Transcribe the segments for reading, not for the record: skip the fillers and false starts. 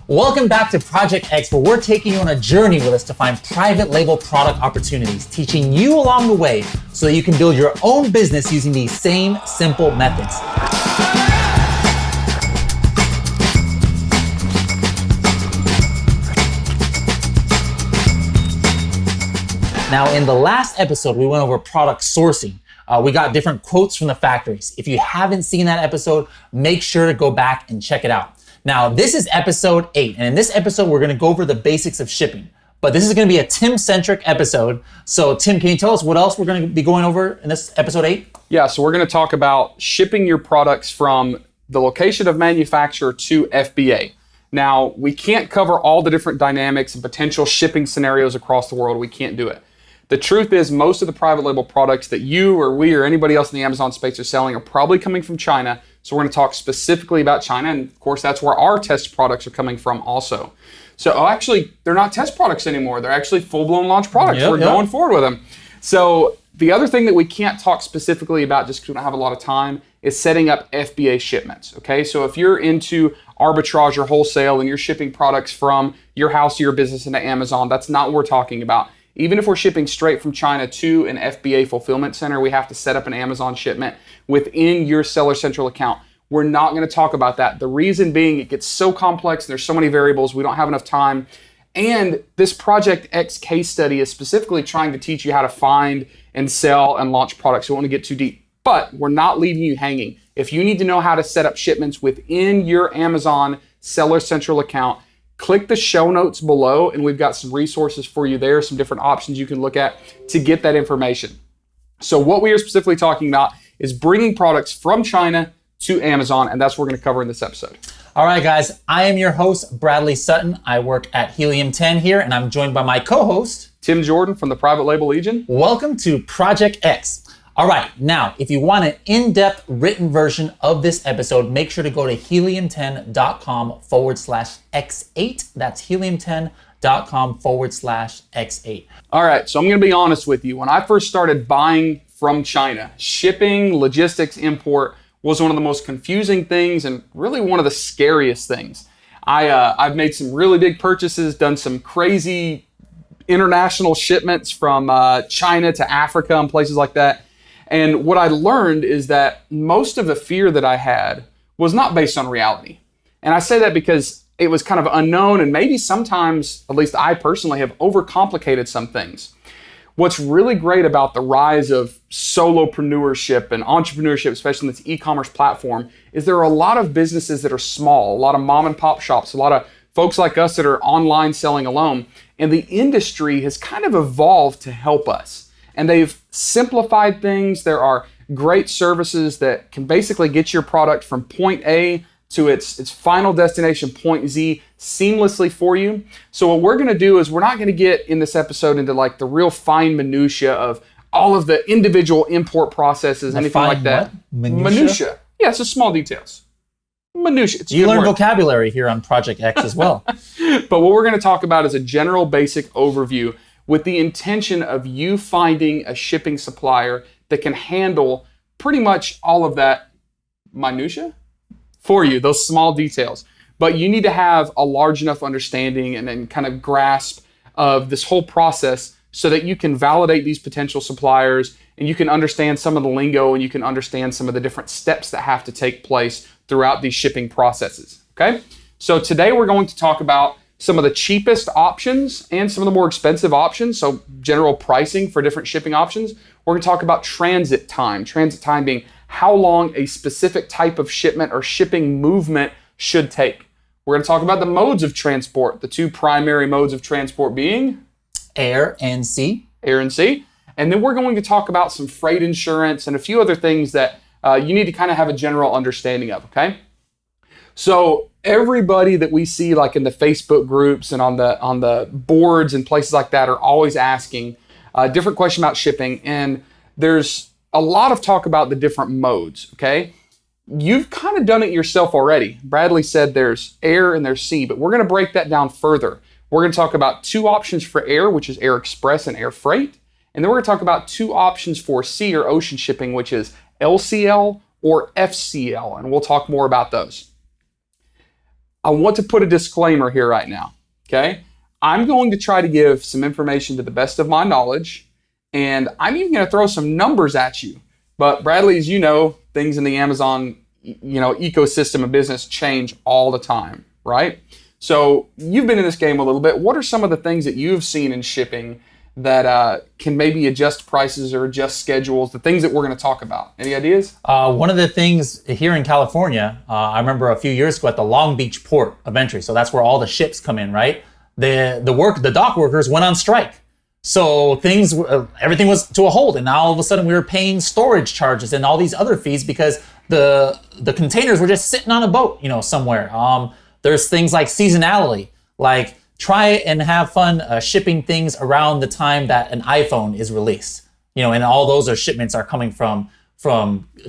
Welcome back to Project X, where we're taking you on a journey with us to find private label product opportunities, teaching you along the way so that you can build your own business using these same simple methods. Now, in the last episode, we went over product sourcing. We got different quotes from the factories. If you haven't seen that episode, make sure to go back and check it out. Now, this is episode 8, and in this episode, we're gonna go over the basics of shipping. But this is gonna be a Tim-centric episode. So Tim, can you tell us what else we're gonna be going over in this episode 8? Yeah, so we're gonna talk about shipping your products from the location of manufacturer to FBA. Now, we can't cover all the different dynamics and potential shipping scenarios across the world. We can't do it. The truth is, most of the private label products that you or we or anybody else in the Amazon space are selling are probably coming from China. So we're going to talk specifically about China. And of course, that's where our test products are coming from also. So actually, they're not test products anymore. They're actually full-blown launch products. We're going forward with them. So the other thing that we can't talk specifically about, just because we don't have a lot of time, is setting up FBA shipments. Okay, so if you're into arbitrage or wholesale and you're shipping products from your house or your business into Amazon, that's not what we're talking about. Even if we're shipping straight from China to an FBA fulfillment center, we have to set up an Amazon shipment within your Seller Central account. We're not going to talk about that. The reason being, it gets so complex and there's so many variables, we don't have enough time. And this Project X case study is specifically trying to teach you how to find and sell and launch products. So we don't want to get too deep, but we're not leaving you hanging. If you need to know how to set up shipments within your Amazon Seller Central account, click the show notes below and we've got some resources for you there, some different options you can look at to get that information. So what we are specifically talking about is bringing products from China to Amazon, and that's what we're going to cover in this episode. All right, guys, I am your host, Bradley Sutton. I work at Helium 10 here, and I'm joined by my co-host, Tim Jordan from the Private Label Legion. Welcome to Project X. All right, now, if you want an in-depth written version of this episode, make sure to go to helium10.com/X8. That's helium10.com/X8. All right, so I'm going to be honest with you. When I first started buying from China, shipping, logistics, import was one of the most confusing things and really one of the scariest things. I've made some really big purchases, done some crazy international shipments from China to Africa and places like that. And what I learned is that most of the fear that I had was not based on reality. And I say that because it was kind of unknown and maybe sometimes, at least I personally, have overcomplicated some things. What's really great about the rise of solopreneurship and entrepreneurship, especially in this e-commerce platform, is there are a lot of businesses that are small, a lot of mom and pop shops, a lot of folks like us that are online selling alone. And the industry has kind of evolved to help us. And they've simplified things. There are great services that can basically get your product from point A to its final destination, point Z, seamlessly for you. So what we're gonna do is we're not gonna get in this episode into like the real fine minutia of all of the individual import processes, anything like that. Minutia. Yeah, it's just small details. Minutia. You learn vocabulary here on Project X as well. But what we're gonna talk about is a general basic overview with the intention of you finding a shipping supplier that can handle pretty much all of that minutia for you, those small details. But you need to have a large enough understanding and then kind of grasp of this whole process so that you can validate these potential suppliers and you can understand some of the lingo and you can understand some of the different steps that have to take place throughout these shipping processes, okay? So today we're going to talk about some of the cheapest options and some of the more expensive options, so general pricing for different shipping options. We're going to talk about transit time being how long a specific type of shipment or shipping movement should take. We're going to talk about the modes of transport, the two primary modes of transport being air and sea. Air and sea. And then we're going to talk about some freight insurance and a few other things that you need to kind of have a general understanding of, okay? So everybody that we see like in the Facebook groups and on the boards and places like that are always asking a different question about shipping. And there's a lot of talk about the different modes, okay? You've kind of done it yourself already. Bradley said there's air and there's sea, but we're going to break that down further. We're going to talk about two options for air, which is air express and air freight. And then we're going to talk about two options for sea or ocean shipping, which is LCL or FCL. And we'll talk more about those. I want to put a disclaimer here right now, okay? I'm going to try to give some information to the best of my knowledge, and I'm even going to throw some numbers at you. But Bradley, as you know, things in the Amazon, ecosystem and business change all the time, right? So you've been in this game a little bit. What are some of the things that you've seen in shipping that can maybe adjust prices or adjust schedules, the things that we're going to talk about? Any ideas? One of the things here in California, I remember a few years ago at the Long Beach port of entry. So that's where all the ships come in, right? The dock workers went on strike. So everything was to a hold, and now all of a sudden we were paying storage charges and all these other fees because the containers were just sitting on a boat, somewhere. There's things like seasonality, like try and have fun shipping things around the time that an iPhone is released, and all those shipments are coming from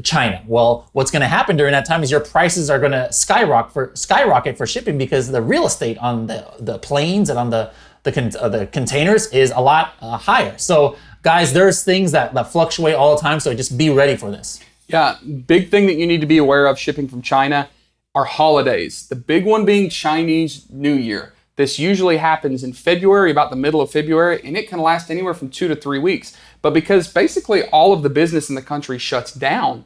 China. Well, what's going to happen during that time is your prices are going to skyrocket for shipping because the real estate on the planes and on the containers is a lot higher. So guys, there's things that fluctuate all the time. So just be ready for this. Yeah, big thing that you need to be aware of shipping from China are holidays. The big one being Chinese New Year. This usually happens in February, about the middle of February, and it can last anywhere from 2 to 3 weeks. But because basically all of the business in the country shuts down,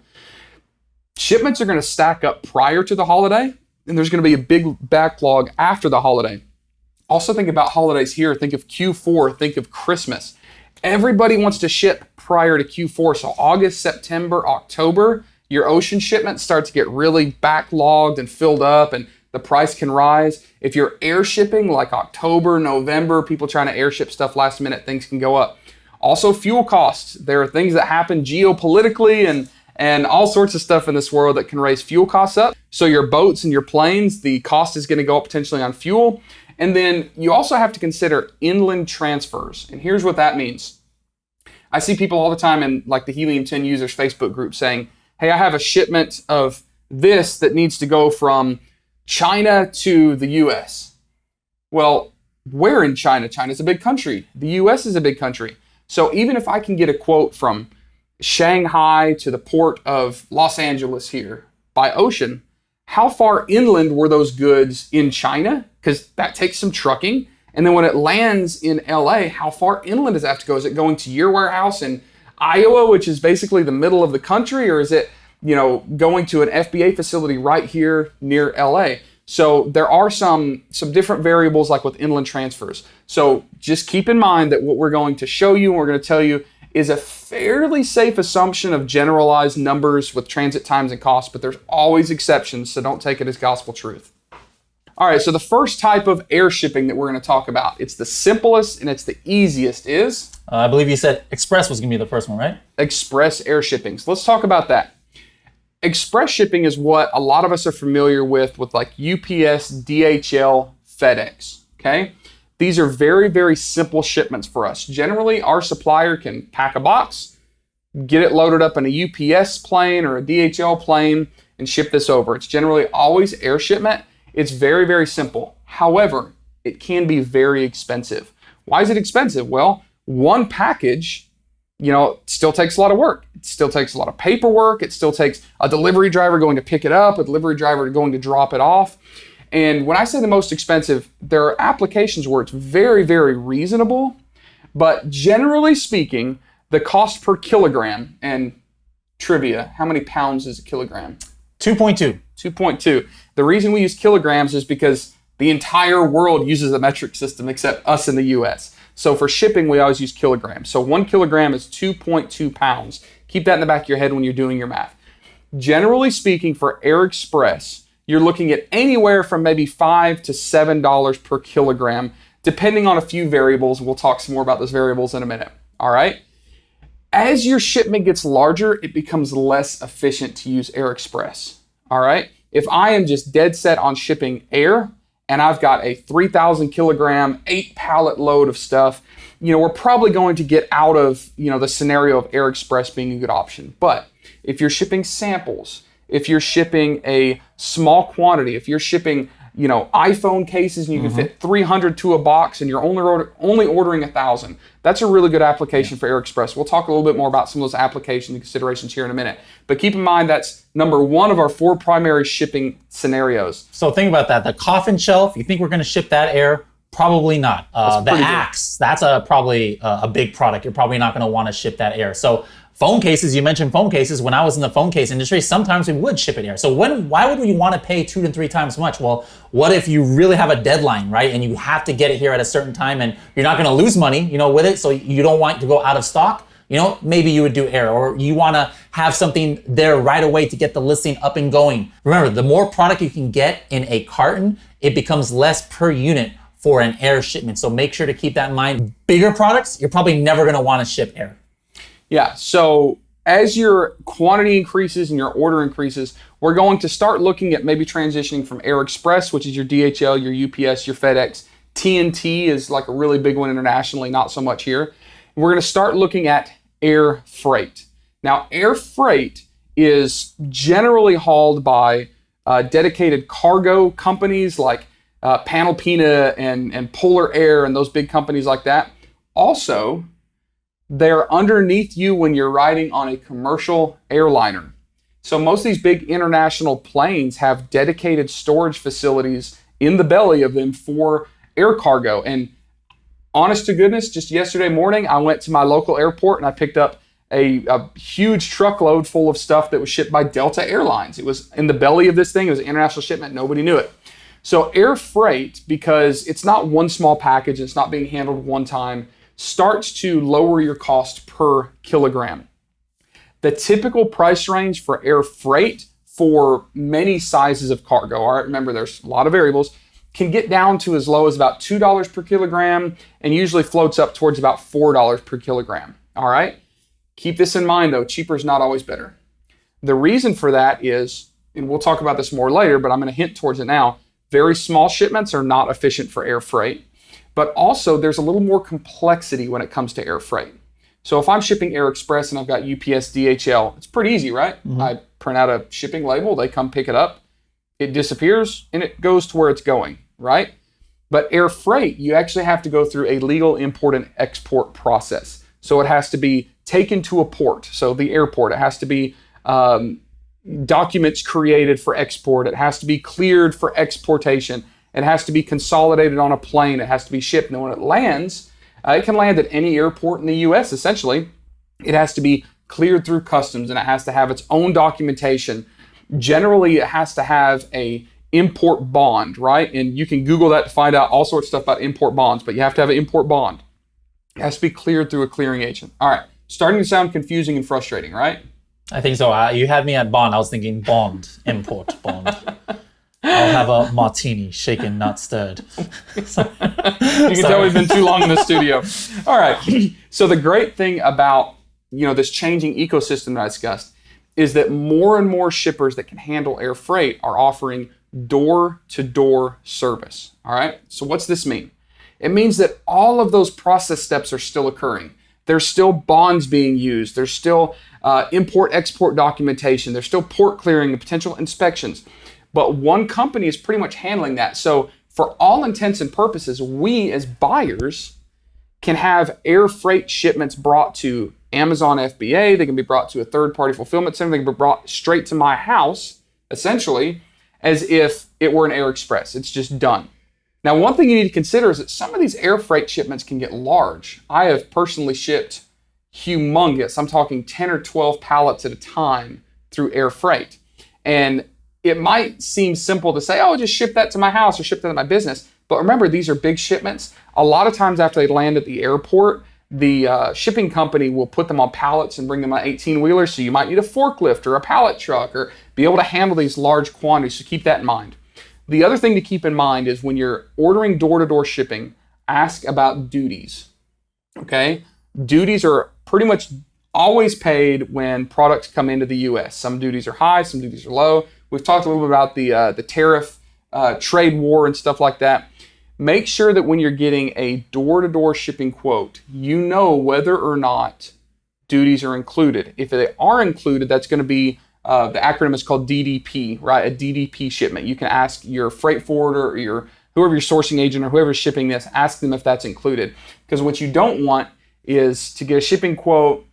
shipments are going to stack up prior to the holiday, and there's going to be a big backlog after the holiday. Also think about holidays here. Think of Q4, think of Christmas. Everybody wants to ship prior to Q4. So August, September, October, your ocean shipments start to get really backlogged and filled up, and the price can rise. If you're air shipping like October, November, people trying to air ship stuff last minute, things can go up. Also fuel costs. There are things that happen geopolitically and all sorts of stuff in this world that can raise fuel costs up. So your boats and your planes, the cost is going to go up potentially on fuel. And then you also have to consider inland transfers. And here's what that means. I see people all the time in like the Helium 10 users Facebook group saying, hey, I have a shipment of this that needs to go from China to the US. Well, where in China? China's a big country. The US is a big country. So even if I can get a quote from Shanghai to the port of Los Angeles here by ocean, how far inland were those goods in China? Because that takes some trucking. And then when it lands in LA, how far inland does it have to go? Is it going to your warehouse in Iowa, which is basically the middle of the country? Or is it, going to an FBA facility right here near LA? So there are some different variables like with inland transfers. So just keep in mind that what we're going to show you and we're going to tell you is a fairly safe assumption of generalized numbers with transit times and costs, but there's always exceptions, so don't take it as gospel truth. All right, so the first type of air shipping that we're going to talk about, it's the simplest and it's the easiest is? I believe you said express was going to be the first one, right? Express air shipping. So let's talk about that. Express shipping is what a lot of us are familiar with like UPS, DHL, FedEx, okay? These are very, very simple shipments for us. Generally, our supplier can pack a box, get it loaded up in a UPS plane or a DHL plane, and ship this over. It's generally always air shipment. It's very, very simple. However, it can be very expensive. Why is it expensive? Well, one package, still takes a lot of work. It still takes a lot of paperwork. It still takes a delivery driver going to pick it up, a delivery driver going to drop it off. And when I say the most expensive, there are applications where it's very, very reasonable, but generally speaking, the cost per kilogram, and trivia, how many pounds is a kilogram? 2.2. 2.2. The reason we use kilograms is because the entire world uses a metric system except us in the US. So for shipping, we always use kilograms. So 1 kilogram is 2.2 pounds. Keep that in the back of your head when you're doing your math. Generally speaking, for Air Express, you're looking at anywhere from maybe $5 to $7 per kilogram, depending on a few variables. We'll talk some more about those variables in a minute. All right. As your shipment gets larger, it becomes less efficient to use Air Express. All right. If I am just dead set on shipping air and I've got a 3,000 kilogram, 8 pallet load of stuff, we're probably going to get out of, the scenario of Air Express being a good option. But if you're shipping samples, if you're shipping a small quantity, if you're shipping, iPhone cases, and you can fit 300 to a box, and you're only ordering 1,000. That's a really good application for AirExpress. We'll talk a little bit more about some of those applications and considerations here in a minute. But keep in mind that's number one of our 4 primary shipping scenarios. So think about that. The coffin shelf, you think we're going to ship that air? Probably not. The axe, that's probably a big product. You're probably not going to want to ship that air. So phone cases, you mentioned phone cases. When I was in the phone case industry, sometimes we would ship it air. So why would you want to pay 2 to 3 times as much? Well, what if you really have a deadline, right? And you have to get it here at a certain time, and you're not going to lose money, with it. So you don't want to go out of stock. Maybe you would do air, or you want to have something there right away to get the listing up and going. Remember, the more product you can get in a carton, it becomes less per unit for an air shipment. So make sure to keep that in mind. Bigger products, you're probably never going to want to ship air. Yeah, so as your quantity increases and your order increases, we're going to start looking at maybe transitioning from AirExpress, which is your DHL, your UPS, your FedEx. TNT is like a really big one internationally, not so much here. We're going to start looking at air freight. Now, air freight is generally hauled by dedicated cargo companies like Panalpina and Polar Air and those big companies like that. Also, they're underneath you when you're riding on a commercial airliner. So most of these big international planes have dedicated storage facilities in the belly of them for air cargo. And honest to goodness, just yesterday morning, I went to my local airport and I picked up a huge truckload full of stuff that was shipped by Delta Airlines. It was in the belly of this thing. It was an international shipment. Nobody knew it. So air freight, because it's not one small package, it's not being handled one time, starts to lower your cost per kilogram. The typical price range for air freight for many sizes of cargo, all right, remember there's a lot of variables, can get down to as low as about $2 per kilogram and usually floats up towards about $4 per kilogram, all right? Keep this in mind though, cheaper is not always better. The reason for that is, and we'll talk about this more later, but I'm going to hint towards it now, very small shipments are not efficient for air freight, but also there's a little more complexity when it comes to air freight. So if I'm shipping AirExpress and I've got UPS, DHL, it's pretty easy, right? I print out a shipping label, they come pick it up, it disappears, and it goes to where it's going, right? But air freight, you actually have to go through a legal import and export process. So it has to be taken to a port, so the airport, it has to be documents created for export. It has to be cleared for exportation. It has to be consolidated on a plane. It has to be shipped. And when it lands, it can land at any airport in the U.S. Essentially, it has to be cleared through customs and it has to have its own documentation. Generally, it has to have a import bond, right? And you can Google that to find out all sorts of stuff about import bonds, but you have to have an import bond. It has to be cleared through a clearing agent. All right, starting to sound confusing and frustrating, right? I think so. You had me at bond. I was thinking bond, import bond. I'll have a martini, shaken, not stirred. You can tell we've been too long in the studio. All right. So the great thing about this changing ecosystem that I discussed is that more and more shippers that can handle air freight are offering door-to-door service. All right. So what's this mean? It means that all of those process steps are still occurring. There's still bonds being used. There's still import-export documentation. There's still port clearing and potential inspections. But one company is pretty much handling that. So for all intents and purposes, we as buyers can have air freight shipments brought to Amazon FBA. They can be brought to a third-party fulfillment center. They can be brought straight to my house, essentially, as if it were an AirExpress. It's just done. Now, one thing you need to consider is that some of these air freight shipments can get large. I have personally shipped humongous, I'm talking 10 or 12 pallets at a time through air freight. And it might seem simple to say, oh, just ship that to my house or ship that to my business. But remember, these are big shipments. A lot of times after they land at the airport, the shipping company will put them on pallets and bring them on 18-wheelers. So you might need a forklift or a pallet truck or be able to handle these large quantities. So keep that in mind. The other thing to keep in mind is when you're ordering door-to-door shipping, ask about duties, okay? Duties are pretty much always paid when products come into the U.S. Some duties are high, some duties are low. We've talked a little bit about the tariff trade war and stuff like that. Make sure that when you're getting a door-to-door shipping quote, you know whether or not duties are included. If they are included, that's going to be the acronym is called DDP, right? A DDP shipment. You can ask your freight forwarder or whoever your sourcing agent or whoever's shipping this, ask them if that's included. Because what you don't want is to get a shipping quote,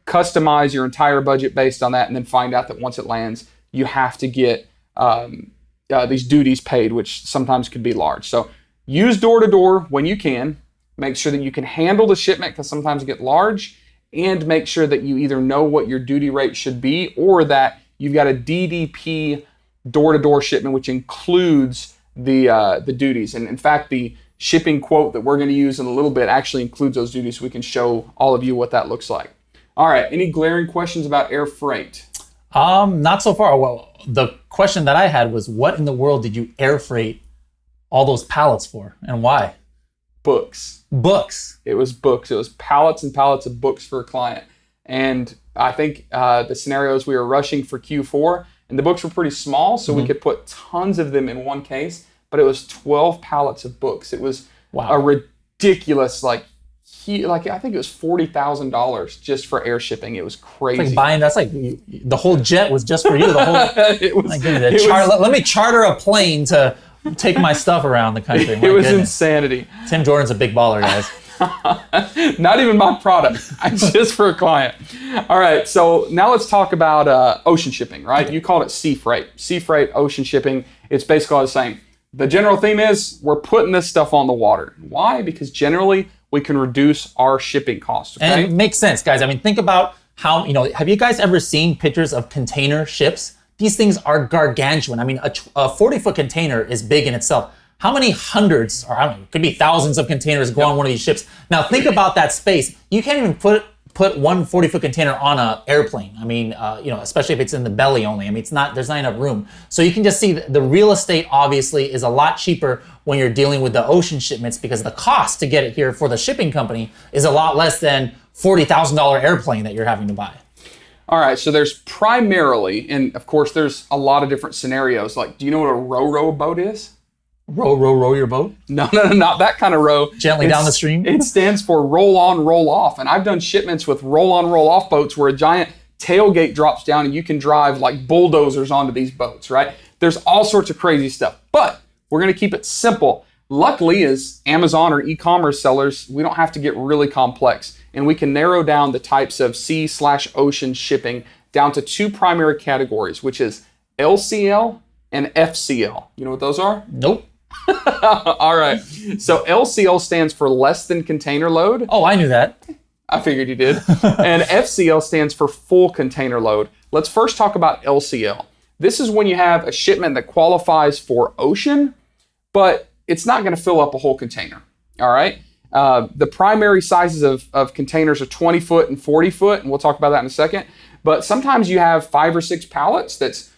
customize your entire budget based on that, and then find out that once it lands, you have to get these duties paid, which sometimes could be large. So use door-to-door when you can. Make sure that you can handle the shipment because sometimes it get large, and make sure that you either know what your duty rate should be or that you've got a DDP door-to-door shipment, which includes the duties. And in fact, the shipping quote that we're going to use in a little bit actually includes those duties, so we can show all of you what that looks like. All right, any glaring questions about air freight? Not so far. Well, the question that I had was, what in the world did you air freight all those pallets for, and why? Books. Books. It was books. It was pallets and pallets of books for a client. And I think the scenarios we were rushing for Q4, and the books were pretty small, so we could put tons of them in one case, but it was 12 pallets of books. It was a ridiculous, I think it was $40,000 just for air shipping. It was crazy. It's like buying, that's like the whole jet was just for you. The whole, my goodness, let me charter a plane to take my stuff around the country. It was insanity. Tim Jordan's a big baller, guys. Not even my product. It's just for a client. All right, so now let's talk about ocean shipping, right? Okay. You called it sea freight. Sea freight, ocean shipping, it's basically all the same. The general theme is we're putting this stuff on the water. Why? Because generally we can reduce our shipping costs. Okay? And it makes sense, guys. I mean, think about how, have you guys ever seen pictures of container ships? These things are gargantuan. I mean, a 40-foot container is big in itself. How many hundreds, or I don't know, it could be thousands of containers go on one of these ships. Now think about that space. You can't even put one 40-foot container on an airplane. I mean, especially if it's in the belly only. I mean, there's not enough room. So you can just see the real estate obviously is a lot cheaper when you're dealing with the ocean shipments, because the cost to get it here for the shipping company is a lot less than $40,000 airplane that you're having to buy. All right, so there's primarily, and of course there's a lot of different scenarios. Like, do you know what a row boat is? Row your boat? No, not that kind of row. Gently down the stream? It stands for roll on, roll off. And I've done shipments with roll on, roll off boats where a giant tailgate drops down and you can drive like bulldozers onto these boats, right? There's all sorts of crazy stuff, but we're gonna keep it simple. Luckily, as Amazon or e-commerce sellers, we don't have to get really complex, and we can narrow down the types of sea/ocean shipping down to two primary categories, which is LCL and FCL. You know what those are? Nope. All right. So LCL stands for less than container load. Oh, I knew that. I figured you did. And FCL stands for full container load. Let's first talk about LCL. This is when you have a shipment that qualifies for ocean, but it's not going to fill up a whole container. All right. The primary sizes of containers are 20 foot and 40 foot, and we'll talk about that in a second. But sometimes you have 5 or 6 pallets that's,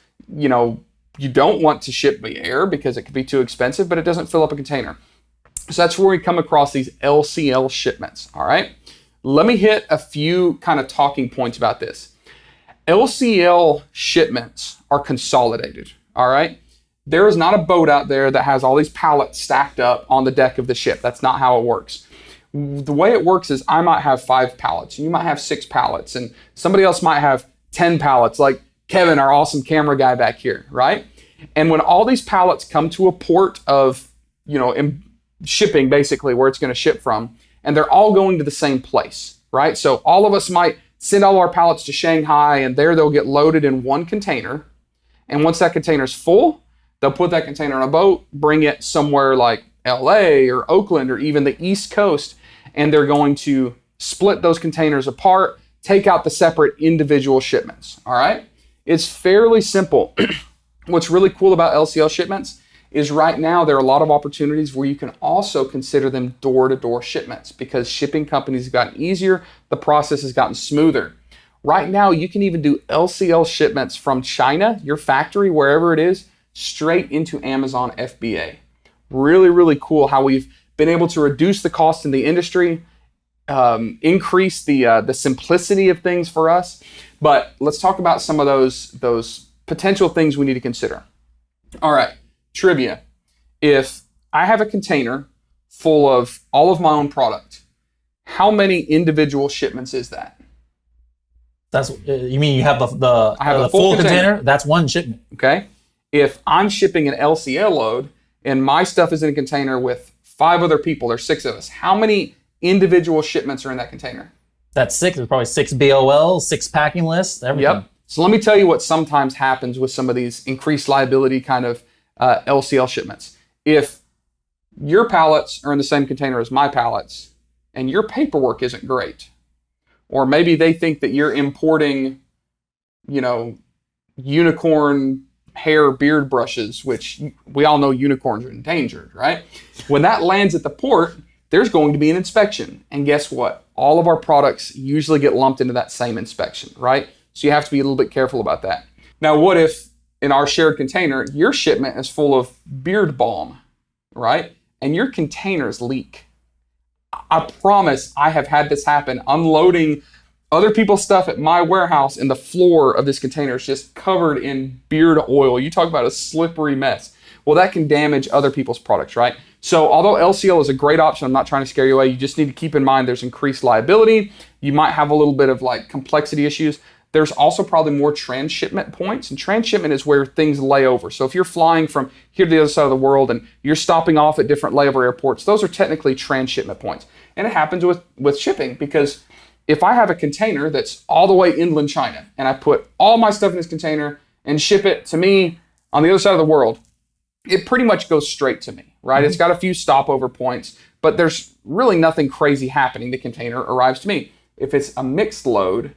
you don't want to ship by air because it could be too expensive, but it doesn't fill up a container. So that's where we come across these LCL shipments, all right? Let me hit a few kind of talking points about this. LCL shipments are consolidated, all right? There is not a boat out there that has all these pallets stacked up on the deck of the ship. That's not how it works. The way it works is I might have 5 pallets, and you might have 6 pallets, and somebody else might have 10 pallets, like Kevin, our awesome camera guy back here, right? And when all these pallets come to a port of, shipping basically where it's going to ship from, and they're all going to the same place, right? So all of us might send all our pallets to Shanghai, and there they'll get loaded in one container. And once that container's full, they'll put that container on a boat, bring it somewhere like LA or Oakland or even the East Coast, and they're going to split those containers apart, take out the separate individual shipments, all right? It's fairly simple. What's really cool about LCL shipments is right now there are a lot of opportunities where you can also consider them door-to-door shipments because shipping companies have gotten easier, the process has gotten smoother. Right now, you can even do LCL shipments from China, your factory, wherever it is, straight into Amazon FBA. Really, really cool how we've been able to reduce the cost in the industry, increase the simplicity of things for us. But let's talk about some of those potential things we need to consider. All right, trivia. If I have a container full of all of my own product, how many individual shipments is that? That's you mean you have the I have the a full container. That's one shipment. Okay. If I'm shipping an LCL load and my stuff is in a container with 5 other people, there's 6 of us, how many individual shipments are in that container? That's 6. There's probably 6 BOL, 6 packing lists, everything. Yep. So let me tell you what sometimes happens with some of these increased liability kind of LCL shipments. If your pallets are in the same container as my pallets and your paperwork isn't great, or maybe they think that you're importing, unicorn hair beard brushes, which we all know unicorns are endangered, right? When that lands at the port, there's going to be an inspection. And guess what? All of our products usually get lumped into that same inspection, right? So you have to be a little bit careful about that. Now, what if in our shared container, your shipment is full of beard balm, right? And your containers leak? I promise I have had this happen, unloading other people's stuff at my warehouse, and the floor of this container is just covered in beard oil. You talk about a slippery mess. Well, that can damage other people's products, right? So although LCL is a great option, I'm not trying to scare you away. You just need to keep in mind there's increased liability. You might have a little bit of complexity issues. There's also probably more transshipment points, and transshipment is where things lay over. So if you're flying from here to the other side of the world and you're stopping off at different layover airports, those are technically transshipment points. And it happens with shipping, because if I have a container that's all the way inland China and I put all my stuff in this container and ship it to me on the other side of the world, it pretty much goes straight to me, right? Mm-hmm. It's got a few stopover points, but there's really nothing crazy happening. The container arrives to me. If it's a mixed load,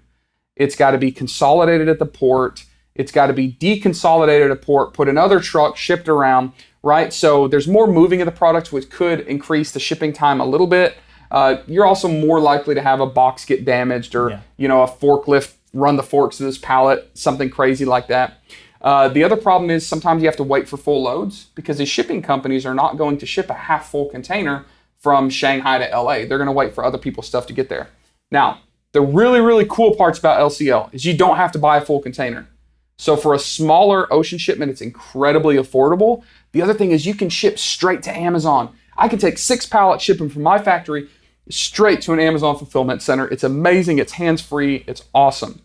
it's got to be consolidated at the port. It's got to be deconsolidated at a port, put in other trucks, shipped around, right? So there's more moving of the products, which could increase the shipping time a little bit. You're also more likely to have a box get damaged, or a forklift run the forks of this pallet, something crazy like that. The other problem is sometimes you have to wait for full loads, because the shipping companies are not going to ship a half full container from Shanghai to LA. They're going to wait for other people's stuff to get there. Now, the really, really cool parts about LCL is you don't have to buy a full container. So for a smaller ocean shipment, it's incredibly affordable. The other thing is you can ship straight to Amazon. I can take 6 pallets, ship them from my factory straight to an Amazon fulfillment center. It's amazing. It's hands-free. It's awesome,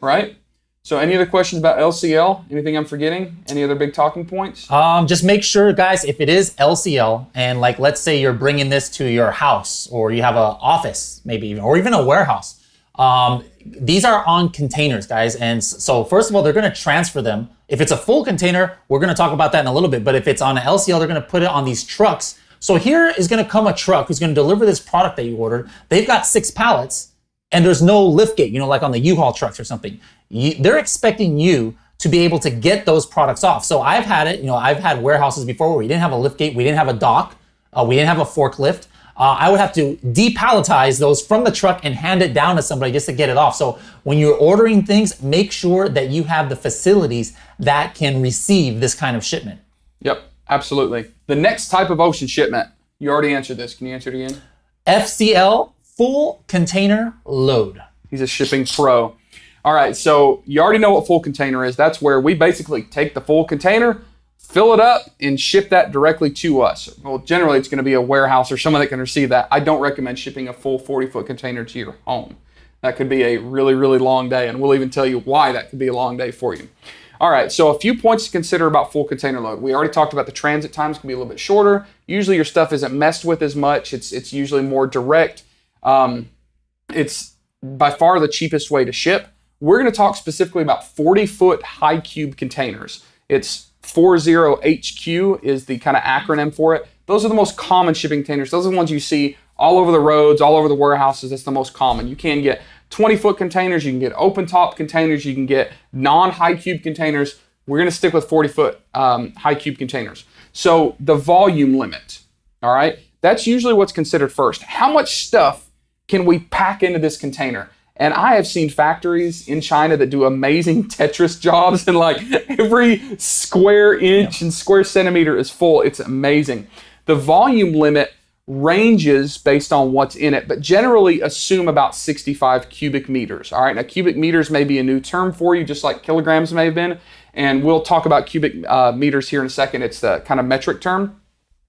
right? So any other questions about LCL? Anything I'm forgetting? Any other big talking points? Just make sure, guys, if it is LCL, and let's say you're bringing this to your house, or you have an office, maybe even, or even a warehouse. These are on containers, guys. And so first of all, they're going to transfer them. If it's a full container, we're going to talk about that in a little bit. But if it's on an LCL, they're going to put it on these trucks. So here is going to come a truck who's going to deliver this product that you ordered. They've got 6 pallets and there's no lift gate, like on the U-Haul trucks or something. They're expecting you to be able to get those products off. So I've had it, I've had warehouses before where we didn't have a lift gate, we didn't have a dock, we didn't have a forklift. I would have to depalletize those from the truck and hand it down to somebody just to get it off. So when you're ordering things, make sure that you have the facilities that can receive this kind of shipment. Yep, absolutely. The next type of ocean shipment, you already answered this. Can you answer it again? FCL, full container load. He's a shipping pro. All right, so you already know what full container is. That's where we basically take the full container, fill it up, and ship that directly to us. Well, generally it's going to be a warehouse or someone that can receive that. I don't recommend shipping a full 40-foot container to your home. That could be a really, really long day, and we'll even tell you why that could be a long day for you. All right, so a few points to consider about full container load. We already talked about the transit times can be a little bit shorter. Usually your stuff isn't messed with as much. It's usually more direct. It's by far the cheapest way to ship. We're going to talk specifically about 40-foot high cube containers. It's 40HQ is the kind of acronym for it. Those are the most common shipping containers. Those are the ones you see all over the roads, all over the warehouses. That's the most common. You can get 20-foot containers, you can get open top containers, you can get non-high cube containers. We're going to stick with 40-foot high cube containers. So the volume limit, all right, that's usually what's considered first. How much stuff can we pack into this container? And I have seen factories in China that do amazing Tetris jobs, and every square inch and square centimeter is full. It's amazing. The volume limit ranges based on what's in it, but generally assume about 65 cubic meters. All right, now cubic meters may be a new term for you, just like kilograms may have been. And we'll talk about cubic meters here in a second. It's the kind of metric term.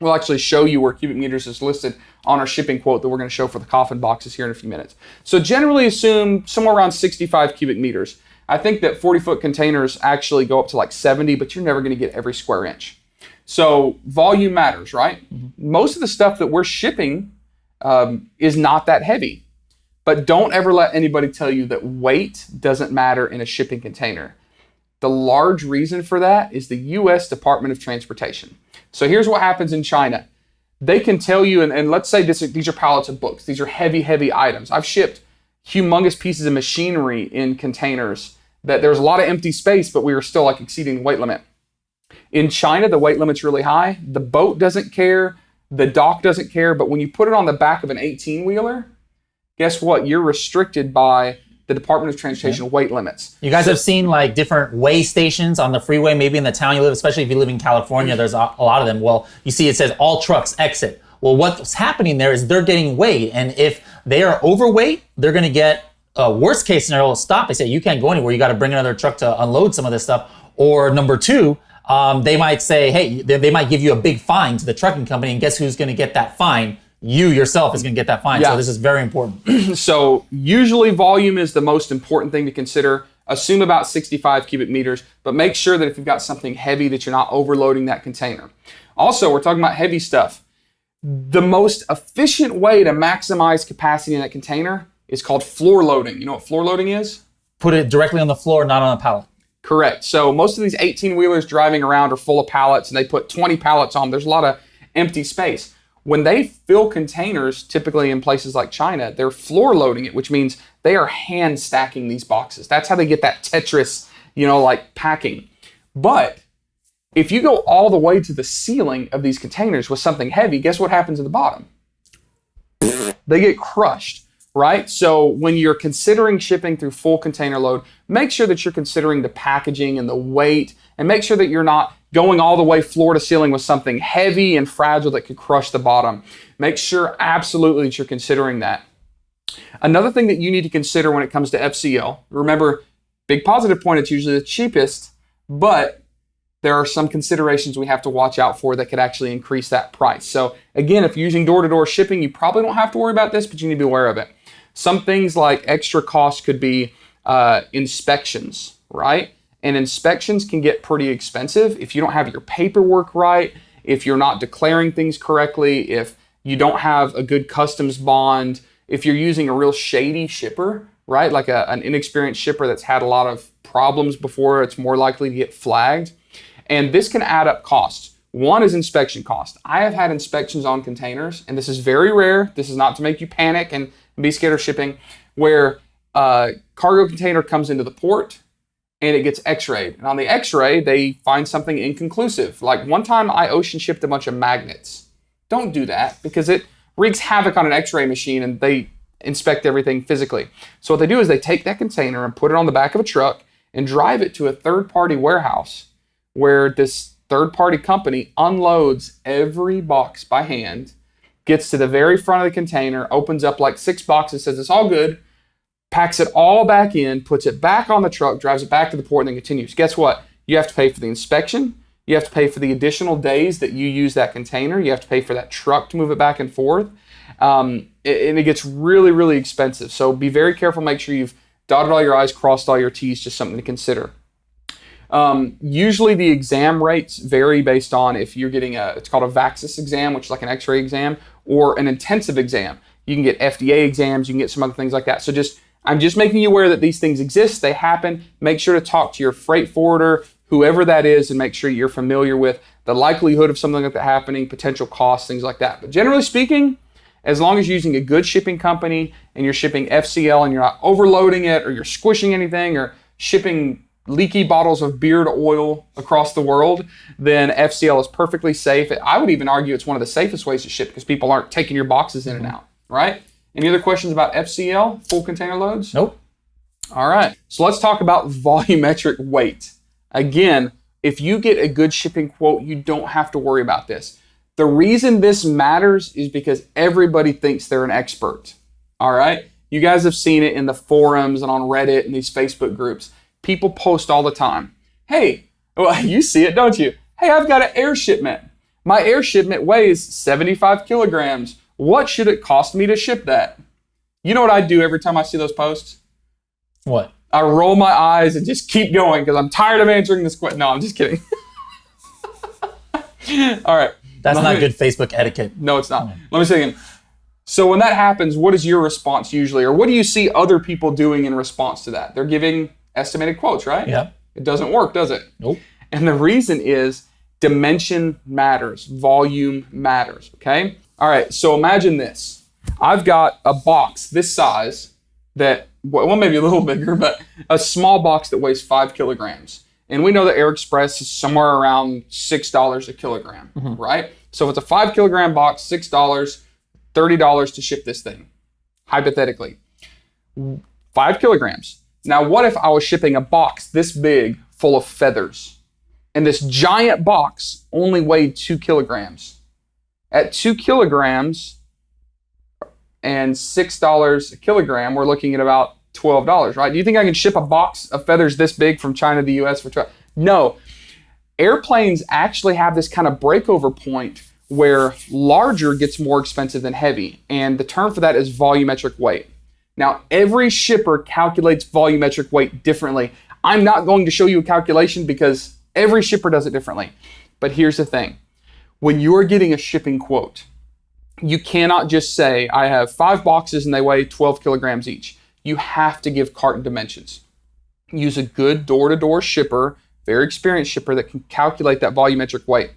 We'll actually show you where cubic meters is listed on our shipping quote that we're going to show for the coffin boxes here in a few minutes. So generally assume somewhere around 65 cubic meters. I think that 40-foot containers actually go up to like 70, but you're never going to get every square inch. So volume matters, right? Most of the stuff that we're shipping is not that heavy. But don't ever let anybody tell you that weight doesn't matter in a shipping container. The large reason for that is the U.S. Department of Transportation. So here's what happens in China. They can tell you, and let's say these are pallets of books. These are heavy, heavy items. I've shipped humongous pieces of machinery in containers that there's a lot of empty space, but we were still like exceeding the weight limit. In China, the weight limit's really high. The boat doesn't care. The dock doesn't care. But when you put it on the back of an 18-wheeler, guess what? You're restricted by the Department of Transportation weight limits. You guys have seen like different weigh stations on the freeway, maybe in the town you live, especially if you live in California, there's a lot of them. Well, you see it says all trucks exit. Well, what's happening there is they're getting weighed. And if they are overweight, they're going to get a worst case scenario stop. They say, you can't go anywhere. You got to bring another truck to unload some of this stuff. Or number two, they might say, hey, they might give you a big fine to the trucking company. And guess who's going to get that fine? You yourself is going to get that fine. Yeah. So this is very important. So usually volume is the most important thing to consider. Assume about 65 cubic meters, but make sure that if you've got something heavy that you're not overloading that container. Also, we're talking about heavy stuff. The most efficient way to maximize capacity in that container is called floor loading. You know what floor loading is? Put it directly on the floor, not on a pallet. Correct. So most of these 18-wheelers driving around are full of pallets, and they put 20 pallets on. There's a lot of empty space. When they fill containers, typically in places like China, they're floor loading it, which means they are hand stacking these boxes. That's how they get that Tetris, like packing. But if you go all the way to the ceiling of these containers with something heavy, guess what happens at the bottom? They get crushed, right? So when you're considering shipping through full container load, make sure that you're considering the packaging and the weight, and make sure that you're not going all the way floor to ceiling with something heavy and fragile that could crush the bottom. Make sure absolutely that you're considering that. Another thing that you need to consider when it comes to FCL, remember, big positive point, it's usually the cheapest, but there are some considerations we have to watch out for that could actually increase that price. So again, if you're using door-to-door shipping, you probably don't have to worry about this, but you need to be aware of it. Some things like extra costs could be inspections, right? And inspections can get pretty expensive if you don't have your paperwork right, if you're not declaring things correctly, if you don't have a good customs bond, if you're using a real shady shipper, right? Like an inexperienced shipper that's had a lot of problems before, it's more likely to get flagged. And this can add up costs. One is inspection cost. I have had inspections on containers, and this is very rare. This is not to make you panic and be scared of shipping, where a cargo container comes into the port and it gets x-rayed. And on the x-ray, they find something inconclusive. Like one time I ocean shipped a bunch of magnets. Don't do that because it wreaks havoc on an x-ray machine and they inspect everything physically. So what they do is they take that container and put it on the back of a truck and drive it to a third-party warehouse where this third-party company unloads every box by hand, gets to the very front of the container, opens up like 6 boxes, says it's all good, packs it all back in, puts it back on the truck, drives it back to the port, and then continues. Guess what? You have to pay for the inspection. You have to pay for the additional days that you use that container. You have to pay for that truck to move it back and forth. And it gets really, really expensive. So be very careful. Make sure you've dotted all your I's, crossed all your T's, just something to consider. Usually the exam rates vary based on if you're getting it's called a VAXIS exam, which is like an x-ray exam, or an intensive exam. You can get FDA exams, you can get some other things like that. So I'm just making you aware that these things exist, they happen. Make sure to talk to your freight forwarder, whoever that is, and make sure you're familiar with the likelihood of something like that happening, potential costs, things like that. But generally speaking, as long as you're using a good shipping company and you're shipping FCL and you're not overloading it or you're squishing anything or shipping leaky bottles of beard oil across the world, then FCL is perfectly safe. I would even argue it's one of the safest ways to ship because people aren't taking your boxes in and out, right? Any other questions about FCL, full container loads? Nope. All right, so let's talk about volumetric weight. Again, if you get a good shipping quote, you don't have to worry about this. The reason this matters is because everybody thinks they're an expert, all right? You guys have seen it in the forums and on Reddit and these Facebook groups. People post all the time. Hey, well, you see it, don't you? Hey, I've got an air shipment. My air shipment weighs 75 kilograms. What should it cost me to ship that? You know what I do every time I see those posts? What? I roll my eyes and just keep going because I'm tired of answering this question. No, I'm just kidding. All right. That's not good Facebook etiquette. No, it's not. Let me say again. So when that happens, what is your response usually? Or what do you see other people doing in response to that? They're giving estimated quotes, right? Yeah. It doesn't work, does it? Nope. And the reason is dimension matters. Volume matters, okay? All right, so imagine this. I've got a box this size that, well, maybe a little bigger, but a small box that weighs 5 kilograms. And we know that Air Express is somewhere around $6 a kilogram, right? So if it's a 5 kilogram box, $6, $30 to ship this thing, hypothetically. 5 kilograms. Now, what if I was shipping a box this big full of feathers? And this giant box only weighed 2 kilograms. At 2 kilograms and $6 a kilogram, we're looking at about $12, right? Do you think I can ship a box of feathers this big from China to the US for $12? No. Airplanes actually have this kind of breakover point where larger gets more expensive than heavy. And the term for that is volumetric weight. Now, every shipper calculates volumetric weight differently. I'm not going to show you a calculation because every shipper does it differently. But here's the thing. When you are getting a shipping quote, you cannot just say, I have 5 boxes and they weigh 12 kilograms each. You have to give carton dimensions. Use a good door-to-door shipper, very experienced shipper that can calculate that volumetric weight.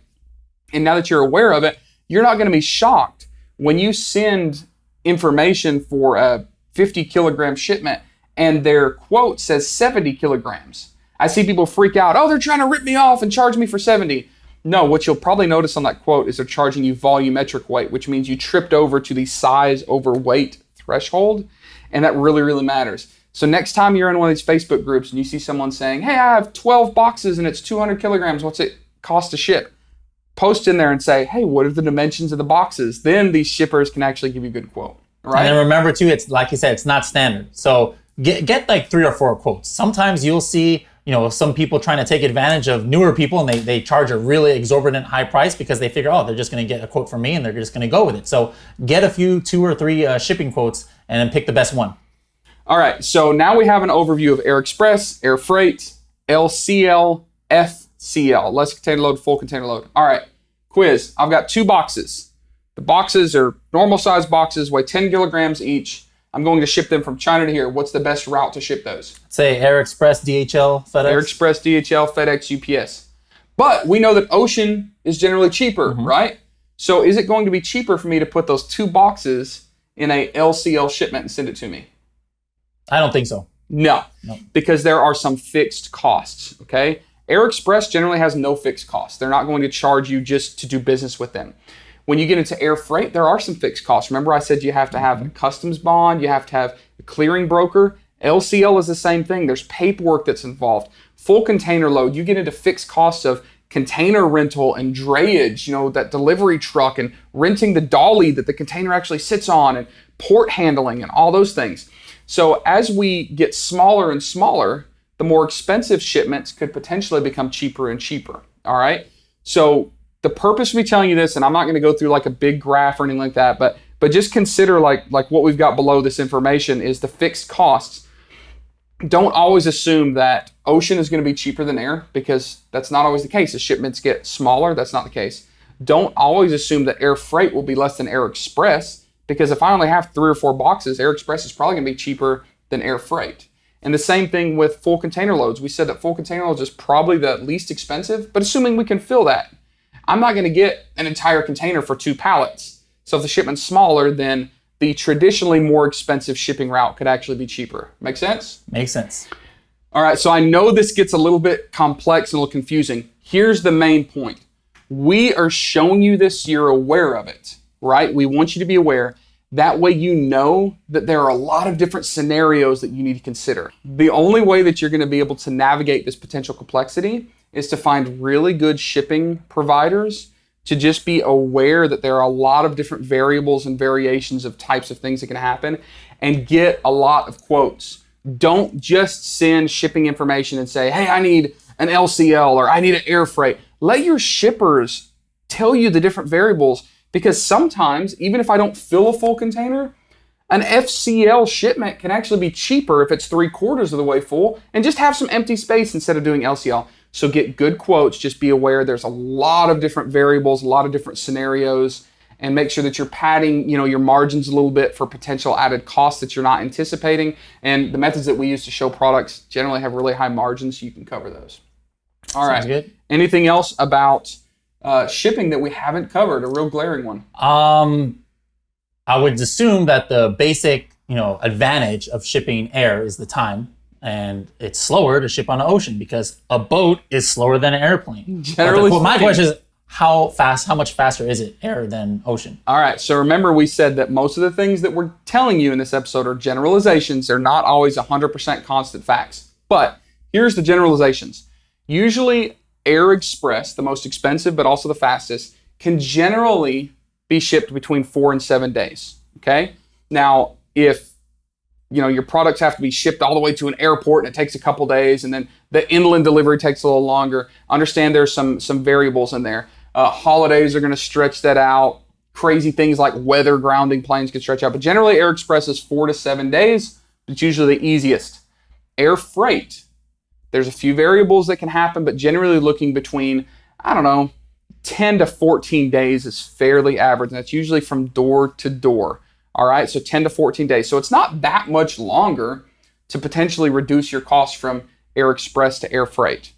And now that you're aware of it, you're not going to be shocked when you send information for a 50 kilogram shipment and their quote says 70 kilograms. I see people freak out. Oh, they're trying to rip me off and charge me for 70. No, what you'll probably notice on that quote is they're charging you volumetric weight, which means you tripped over to the size over weight threshold. And that really, really matters. So next time you're in one of these Facebook groups and you see someone saying, hey, I have 12 boxes and it's 200 kilograms. What's it cost to ship? Post in there and say, hey, what are the dimensions of the boxes? Then these shippers can actually give you a good quote. Right? And then remember too, it's like you said, it's not standard. So get like 3 or 4 quotes. Sometimes you'll see, some people trying to take advantage of newer people and they charge a really exorbitant high price because they figure, oh, they're just going to get a quote from me and they're just going to go with it. So get a few 2 or 3 shipping quotes and then pick the best one. All right, so now we have an overview of Air Express, Air Freight, LCL, FCL, less container load, full container load. All right, quiz. I've got 2 boxes. The boxes are normal size boxes, weigh 10 kilograms each. I'm going to ship them from China to here. What's the best route to ship those? Say Air Express, DHL, FedEx. Air Express, DHL, FedEx, UPS. But we know that ocean is generally cheaper, right? So is it going to be cheaper for me to put those 2 boxes in a LCL shipment and send it to me? I don't think so. No, because there are some fixed costs, okay? Air Express generally has no fixed costs. They're not going to charge you just to do business with them. When you get into air freight, there are some fixed costs. Remember I said you have to have a customs bond, you have to have a clearing broker. LCL is the same thing. There's paperwork that's involved. Full container load, you get into fixed costs of container rental and drayage, that delivery truck and renting the dolly that the container actually sits on and port handling and all those things. So as we get smaller and smaller, the more expensive shipments could potentially become cheaper and cheaper, all right? So the purpose of me telling you this, and I'm not going to go through like a big graph or anything like that, but just consider like what we've got below this information is the fixed costs. Don't always assume that ocean is going to be cheaper than air because that's not always the case. As shipments get smaller, that's not the case. Don't always assume that air freight will be less than Air Express because if I only have 3 or 4 boxes, Air Express is probably going to be cheaper than air freight. And the same thing with full container loads. We said that full container loads is probably the least expensive, but assuming we can fill that, I'm not going to get an entire container for 2 pallets. So if the shipment's smaller, then the traditionally more expensive shipping route could actually be cheaper. Make sense? Makes sense. All right, so I know this gets a little bit complex and a little confusing. Here's the main point. We are showing you this so you're aware of it, right? We want you to be aware. That way you know that there are a lot of different scenarios that you need to consider. The only way that you're going to be able to navigate this potential complexity is to find really good shipping providers, to just be aware that there are a lot of different variables and variations of types of things that can happen, and get a lot of quotes. Don't just send shipping information and say, hey, I need an LCL or I need an air freight. Let your shippers tell you the different variables, because sometimes, even if I don't fill a full container, an FCL shipment can actually be cheaper if it's 3/4 of the way full and just have some empty space instead of doing LCL. So get good quotes. Just be aware there's a lot of different variables, a lot of different scenarios, and make sure that you're padding, your margins a little bit for potential added costs that you're not anticipating. And the methods that we use to show products generally have really high margins, so you can cover those. All right. Sounds good. Anything else about shipping that we haven't covered? A real glaring one. I would assume that the basic, advantage of shipping air is the time, and it's slower to ship on the ocean because a boat is slower than an airplane. Generally my speaking. question is, how much faster is it air than ocean? All right, so remember we said that most of the things that we're telling you in this episode are generalizations. They're not always 100% constant facts. But here's the generalizations. Usually Air Express, the most expensive but also the fastest, can generally be shipped between 4 and 7 days, okay? Now, if your products have to be shipped all the way to an airport and it takes a couple days, and then the inland delivery takes a little longer, understand there's some variables in there. Holidays are going to stretch that out. Crazy things like weather grounding planes can stretch out. But generally, Air Express is 4 to 7 days. It's usually the easiest. Air Freight, there's a few variables that can happen, but generally looking between, 10 to 14 days is fairly average. And that's usually from door to door. All right, so 10 to 14 days. So it's not that much longer to potentially reduce your costs from Air Express to Air Freight.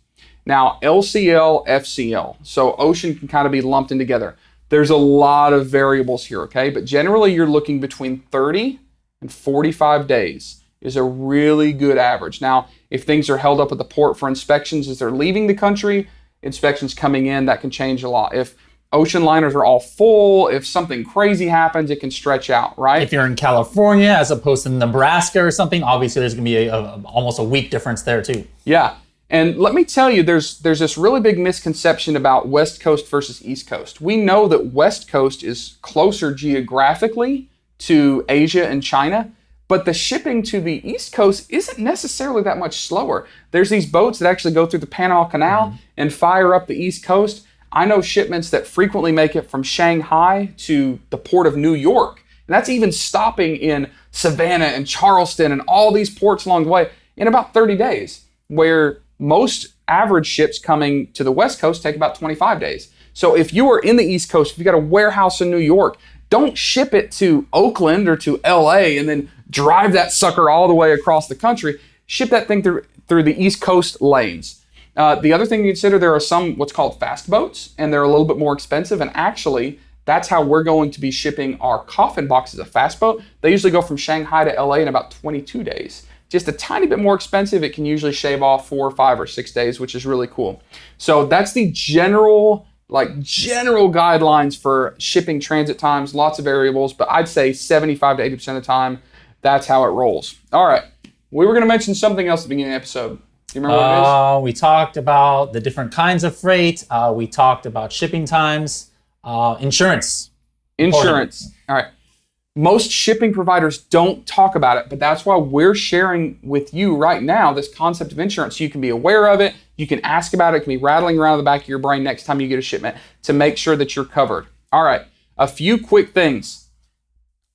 Now, LCL, FCL. So ocean can kind of be lumped in together. There's a lot of variables here, okay? But generally you're looking between 30 and 45 days is a really good average. Now, if things are held up at the port for inspections as they're leaving the country, inspections coming in, that can change a lot. If ocean liners are all full, if something crazy happens, it can stretch out, right? If you're in California as opposed to Nebraska or something, obviously there's going to be almost a week difference there too. Yeah. And let me tell you, there's this really big misconception about West Coast versus East Coast. We know that West Coast is closer geographically to Asia and China, but the shipping to the East Coast isn't necessarily that much slower. There's these boats that actually go through the Panama Canal and fire up the East Coast. I know shipments that frequently make it from Shanghai to the port of New York. And that's even stopping in Savannah and Charleston and all these ports along the way in about 30 days, where most average ships coming to the West Coast take about 25 days. So if you are in the East Coast, if you got a warehouse in New York, don't ship it to Oakland or to LA and then drive that sucker all the way across the country. Ship that thing through the East Coast lanes. The other thing to consider, there are some what's called fast boats, and they're a little bit more expensive. And actually, that's how we're going to be shipping our coffin boxes, a fast boat. They usually go from Shanghai to LA in about 22 days. Just a tiny bit more expensive. It can usually shave off 4 or 5 or 6 days, which is really cool. So that's the general guidelines for shipping transit times. Lots of variables, but I'd say 75 to 80% of the time, that's how it rolls. All right. We were going to mention something else at the beginning of the episode. Do you remember what it is? We talked about the different kinds of freight. We talked about shipping times. Insurance. Insurance. All right. Most shipping providers don't talk about it, but that's why we're sharing with you right now this concept of insurance. So you can be aware of it. You can ask about it. It can be rattling around in the back of your brain next time you get a shipment to make sure that you're covered. All right. A few quick things.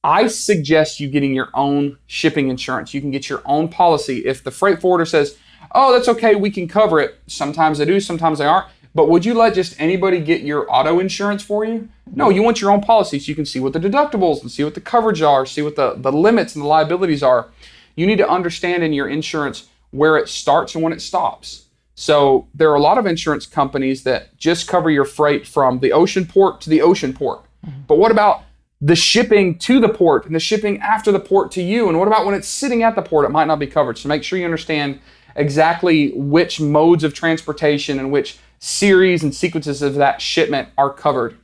I suggest you getting your own shipping insurance. You can get your own policy. If the freight forwarder says, oh, that's okay, we can cover it. Sometimes they do, sometimes they aren't. But would you let just anybody get your auto insurance for you? No, you want your own policy so you can see what the deductibles and see what the coverage are, see what the limits and the liabilities are. You need to understand in your insurance where it starts and when it stops. So there are a lot of insurance companies that just cover your freight from the ocean port to the ocean port. But what about the shipping to the port and the shipping after the port to you? And what about when it's sitting at the port? It might not be covered. So make sure you understand exactly which modes of transportation and which series and sequences of that shipment are covered.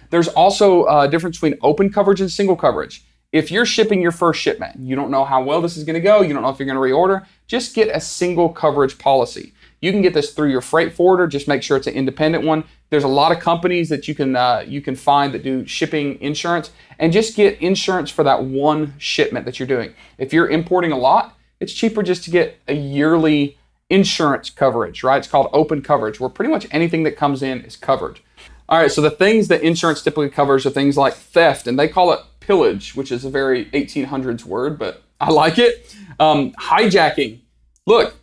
There's also a difference between open coverage and single coverage. If you're shipping your first shipment, you don't know how well this is going to go, you don't know if you're going to reorder, just get a single coverage policy. You can get this through your freight forwarder, just make sure it's an independent one. There's a lot of companies that you can find that do shipping insurance, and just get insurance for that one shipment that you're doing. If you're importing a lot, it's cheaper just to get a yearly insurance coverage, right? It's called open coverage, where pretty much anything that comes in is covered. All right, so the things that insurance typically covers are things like theft, and they call it pillage, which is a very 1800s word, but I like it. Hijacking. Look,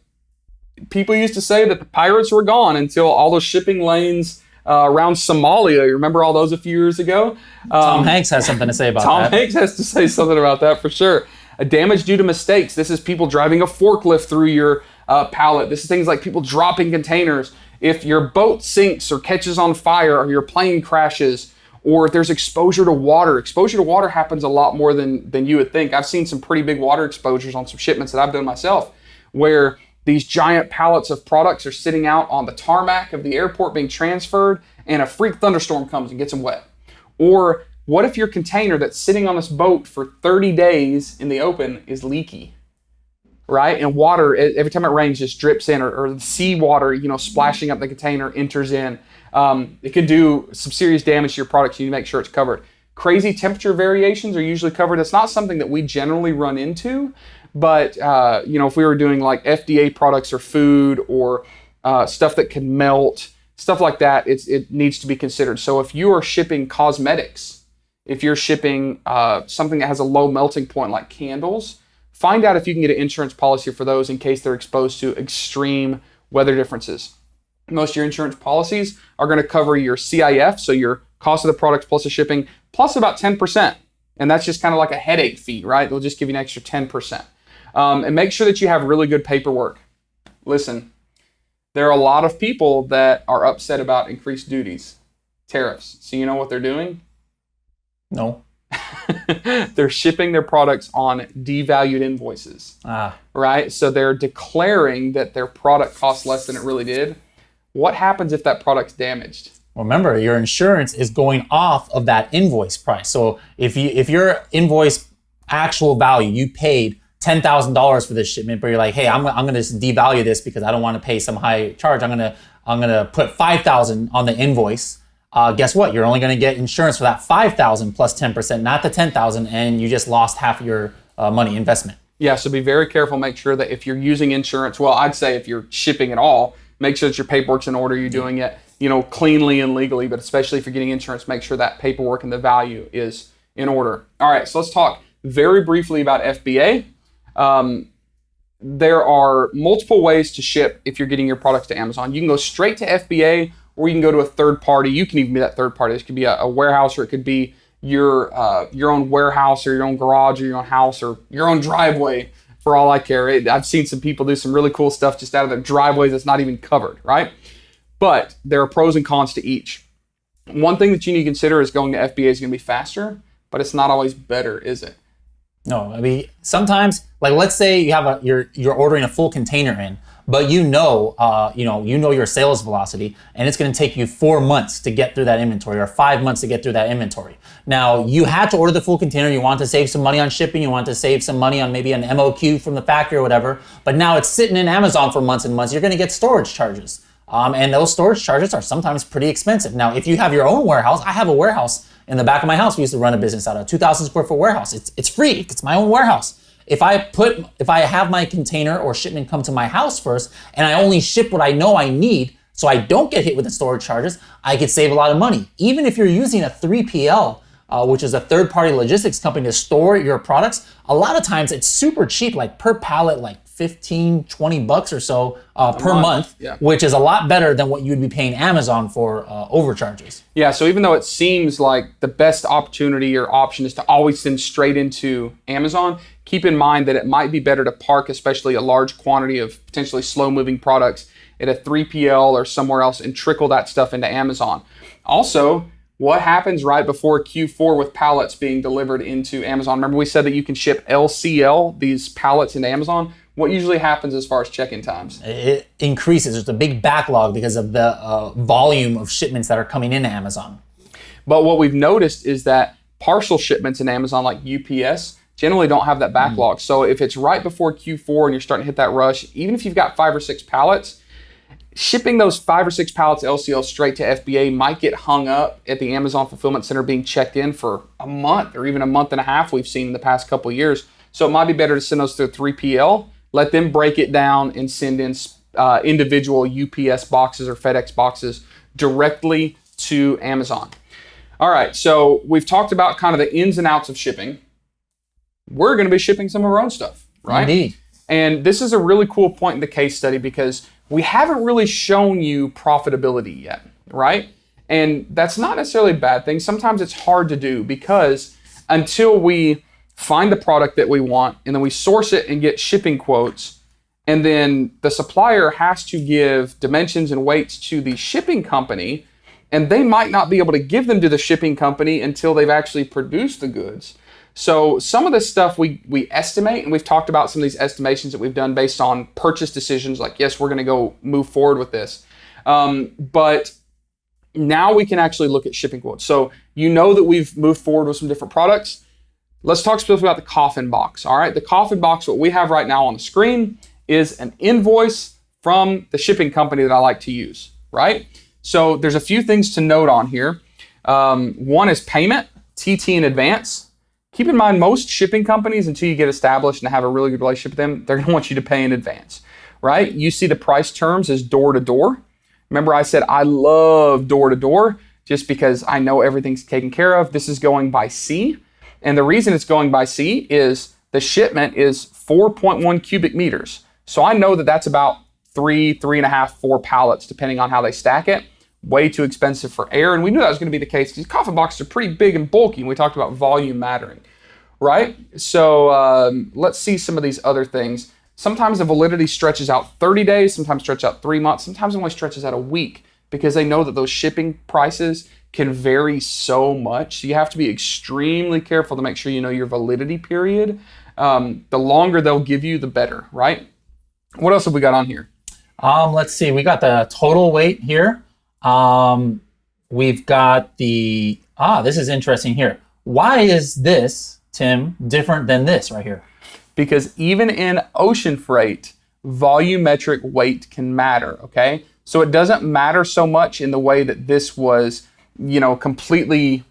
people used to say that the pirates were gone until all those shipping lanes around Somalia. You remember all those a few years ago? Tom Hanks has something to say about that. Tom Hanks has to say something about that for sure. A damage due to mistakes. This is people driving a forklift through your pallet. This is things like people dropping containers. If your boat sinks or catches on fire, or your plane crashes, or if there's exposure to water. Exposure to water happens a lot more than you would think. I've seen some pretty big water exposures on some shipments that I've done myself, where these giant pallets of products are sitting out on the tarmac of the airport being transferred, and a freak thunderstorm comes and gets them wet. Or what if your container that's sitting on this boat for 30 days in the open is leaky, right? And water, every time it rains, just drips in, or the seawater, splashing up the container enters in. It can do some serious damage to your products. You need to make sure it's covered. Crazy temperature variations are usually covered. It's not something that we generally run into, but if we were doing like FDA products or food or stuff that can melt, stuff like that, it needs to be considered. So if you are shipping cosmetics, if you're shipping something that has a low melting point like candles, find out if you can get an insurance policy for those in case they're exposed to extreme weather differences. Most of your insurance policies are going to cover your CIF, so your cost of the products plus the shipping, plus about 10%. And that's just kind of like a headache fee, right? They'll just give you an extra 10%. And make sure that you have really good paperwork. Listen, there are a lot of people that are upset about increased duties, tariffs. So you know what they're doing? No. They're shipping their products on devalued invoices, right? So they're declaring that their product costs less than it really did. What happens if that product's damaged? Well, remember, your insurance is going off of that invoice price. So if your invoice actual value, you paid $10,000 for this shipment, but you're like, hey, I'm going to devalue this because I don't want to pay some high charge. I'm going to put $5,000 on the invoice. Guess what? You're only going to get insurance for that $5,000 plus 10%, not the $10,000, and you just lost half your money investment. Yeah, so be very careful. Make sure that if you're using insurance, well, I'd say if you're shipping at all, make sure that your paperwork's in order. You're doing it, cleanly and legally, but especially if you're getting insurance, make sure that paperwork and the value is in order. All right, so let's talk very briefly about FBA. There are multiple ways to ship if you're getting your products to Amazon. You can go straight to FBA, or you can go to a third party. You can even be that third party. This could be a warehouse, or it could be your own warehouse, or your own garage, or your own house, or your own driveway, for all I care. I've seen some people do some really cool stuff just out of their driveways that's not even covered, right? But there are pros and cons to each. One thing that you need to consider is going to FBA is going to be faster, but it's not always better, is it? No, I mean, sometimes, like let's say you have you're ordering a full container in, but you know your sales velocity, and it's going to take you 4 months to get through that inventory, or 5 months to get through that inventory. Now, you had to order the full container. You want to save some money on shipping. You want to save some money on maybe an MOQ from the factory or whatever. But now it's sitting in Amazon for months and months. You're going to get storage charges, and those storage charges are sometimes pretty expensive. Now, if you have your own warehouse, I have a warehouse in the back of my house. We used to run a business out of a 2,000 square foot warehouse. It's free. It's my own warehouse. If I have my container or shipment come to my house first, and I only ship what I know I need, so I don't get hit with the storage charges, I could save a lot of money. Even if you're using a 3PL, which is a third-party logistics company to store your products, a lot of times it's super cheap, like per pallet, like 15, 20 bucks or so per month, yeah. Which is a lot better than what you would be paying Amazon for overcharges. Yeah, so even though it seems like the best opportunity or option is to always send straight into Amazon, keep in mind that it might be better to park especially a large quantity of potentially slow-moving products at a 3PL or somewhere else and trickle that stuff into Amazon. Also, what happens right before Q4 with pallets being delivered into Amazon? Remember we said that you can ship LCL, these pallets, into Amazon? What usually happens as far as check-in times? It increases. There's a big backlog because of the volume of shipments that are coming into Amazon. But what we've noticed is that partial shipments in Amazon, like UPS, generally don't have that backlog. So if it's right before Q4 and you're starting to hit that rush, even if you've got 5 or 6 pallets, shipping those 5 or 6 pallets LCL straight to FBA might get hung up at the Amazon Fulfillment Center being checked in for a month or even a month and a half we've seen in the past couple of years. So it might be better to send those through 3PL, let them break it down and send in individual UPS boxes or FedEx boxes directly to Amazon. All right, so we've talked about kind of the ins and outs of shipping. We're going to be shipping some of our own stuff, right? Indeed. And this is a really cool point in the case study because we haven't really shown you profitability yet, right? And that's not necessarily a bad thing. Sometimes it's hard to do because until we find the product that we want and then we source it and get shipping quotes, and then the supplier has to give dimensions and weights to the shipping company, and they might not be able to give them to the shipping company until they've actually produced the goods. So some of this stuff we estimate, and we've talked about some of these estimations that we've done based on purchase decisions, like, yes, we're going to go move forward with this. But now we can actually look at shipping quotes. So you know that we've moved forward with some different products. Let's talk specifically about the coffin box. All right, the coffin box, what we have right now on the screen is an invoice from the shipping company that I like to use, right? So there's a few things to note on here. One is payment, TT in advance. Keep in mind, most shipping companies, until you get established and have a really good relationship with them, they're going to want you to pay in advance, right? You see the price terms as door to door. Remember I said I love door to door just because I know everything's taken care of. This is going by sea. And the reason it's going by sea is the shipment is 4.1 cubic meters. So I know that that's about 3.5, 4 pallets, depending on how they stack it. Way too expensive for air. And we knew that was going to be the case because coffin boxes are pretty big and bulky. And we talked about volume mattering, right? So let's see some of these other things. Sometimes the validity stretches out 30 days, sometimes stretches out 3 months, sometimes it only stretches out a week because they know that those shipping prices can vary so much. So you have to be extremely careful to make sure you know your validity period. The longer they'll give you, the better, right? What else have we got on here? Let's see. We got the total weight here. We've got the, this is interesting here. Why is this, Tim, different than this right here? Because even in ocean freight, volumetric weight can matter, okay? So it doesn't matter so much in the way that this was, completely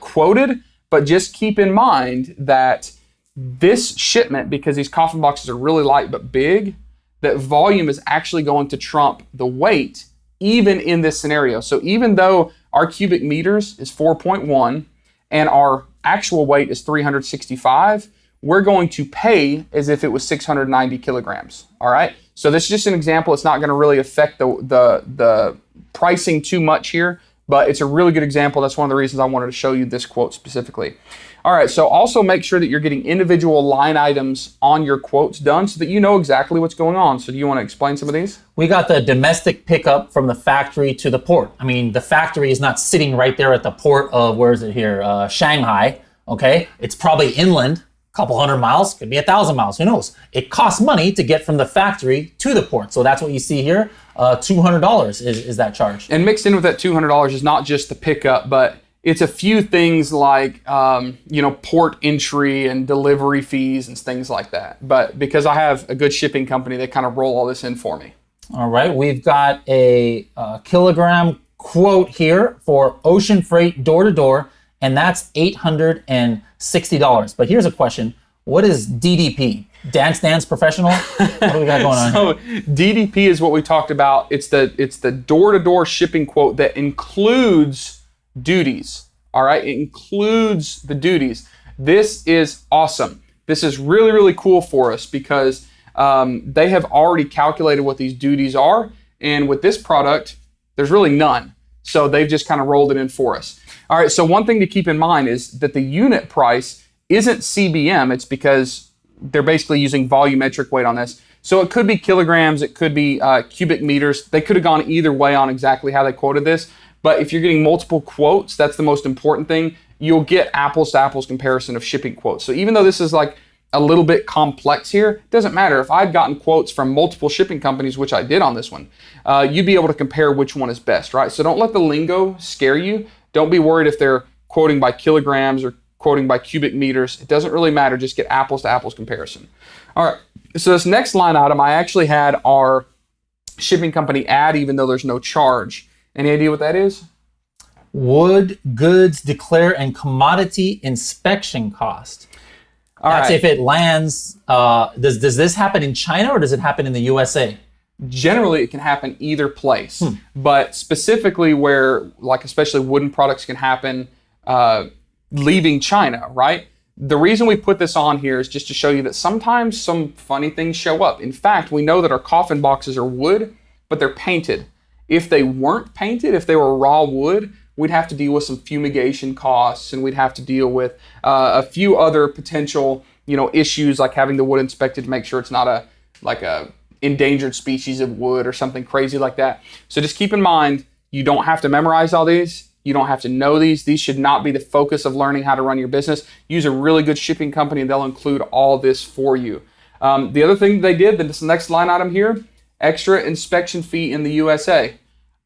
quoted, but just keep in mind that this shipment, because these coffin boxes are really light but big, that volume is actually going to trump the weight even in this scenario. So even though our cubic meters is 4.1 and our actual weight is 365, we're going to pay as if it was 690 kilograms, all right? So this is just an example. It's not gonna really affect the pricing too much here, but it's a really good example. That's one of the reasons I wanted to show you this quote specifically. All right, so also make sure that you're getting individual line items on your quotes done so that you know exactly what's going on. So do you want to explain some of these? We got the domestic pickup from the factory to the port. I mean, the factory is not sitting right there at the port of, where is it here? Shanghai, okay? It's probably inland, a couple hundred miles, could be 1,000 miles, who knows? It costs money to get from the factory to the port. So that's what you see here. $200 is that charge. And mixed in with that $200 is not just the pickup, but it's a few things like, port entry and delivery fees and things like that. But because I have a good shipping company, they kind of roll all this in for me. All right, we've got a kilogram quote here for ocean freight door to door, and that's $860. But here's a question. What is DDP? Dance Professional? What do we got going on So here? DDP is what we talked about. It's the door-to-door shipping quote that includes duties. All right, it includes the duties. This is awesome. This is really, really cool for us because they have already calculated what these duties are. And with this product, there's really none. So they've just kind of rolled it in for us. All right, so one thing to keep in mind is that the unit price isn't CBM. It's because they're basically using volumetric weight on this. So it could be kilograms, it could be cubic meters. They could have gone either way on exactly how they quoted this. But if you're getting multiple quotes, that's the most important thing. You'll get apples to apples comparison of shipping quotes. So even though this is like a little bit complex here, it doesn't matter. If I'd gotten quotes from multiple shipping companies, which I did on this one, you'd be able to compare which one is best, right? So don't let the lingo scare you. Don't be worried if they're quoting by kilograms or quoting by cubic meters. It doesn't really matter. Just get apples to apples comparison. All right. So this next line item, I actually had our shipping company add, even though there's no charge. Any idea what that is? Wood goods declare and commodity inspection cost. All That's right. if it lands. Does this happen in China or does it happen in the USA? Generally, it can happen either place, but specifically where, like, especially wooden products can happen leaving China, right? The reason we put this on here is just to show you that sometimes some funny things show up. In fact, we know that our coffin boxes are wood, but they're painted. If they weren't painted, if they were raw wood, we'd have to deal with some fumigation costs, and we'd have to deal with a few other potential, issues, like having the wood inspected to make sure it's not a endangered species of wood or something crazy like that. So just keep in mind, you don't have to memorize all these. You don't have to know these. These should not be the focus of learning how to run your business. Use a really good shipping company, and they'll include all this for you. The other thing they did, this next line item here, extra inspection fee in the USA.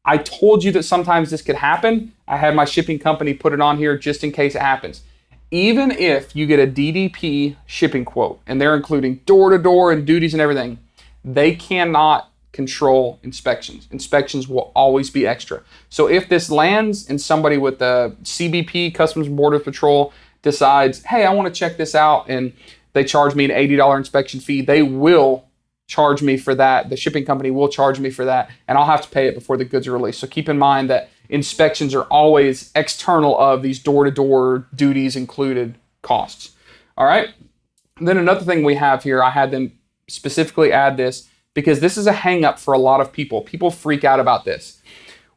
I told you that sometimes this could happen. I had my shipping company put it on here just in case it happens. Even if you get a DDP shipping quote, and they're including door-to-door and duties and everything, they cannot control inspections. Inspections will always be extra. So if this lands and somebody with the CBP, Customs and Border Patrol, decides, hey, I want to check this out, and they charge me an $80 inspection fee, they will charge me for that. The shipping company will charge me for that, and I'll have to pay it before the goods are released. So keep in mind that inspections are always external of these door-to-door duties included costs. All right. And then another thing we have here, I had them specifically add this because this is a hang up for a lot of people. People freak out about this.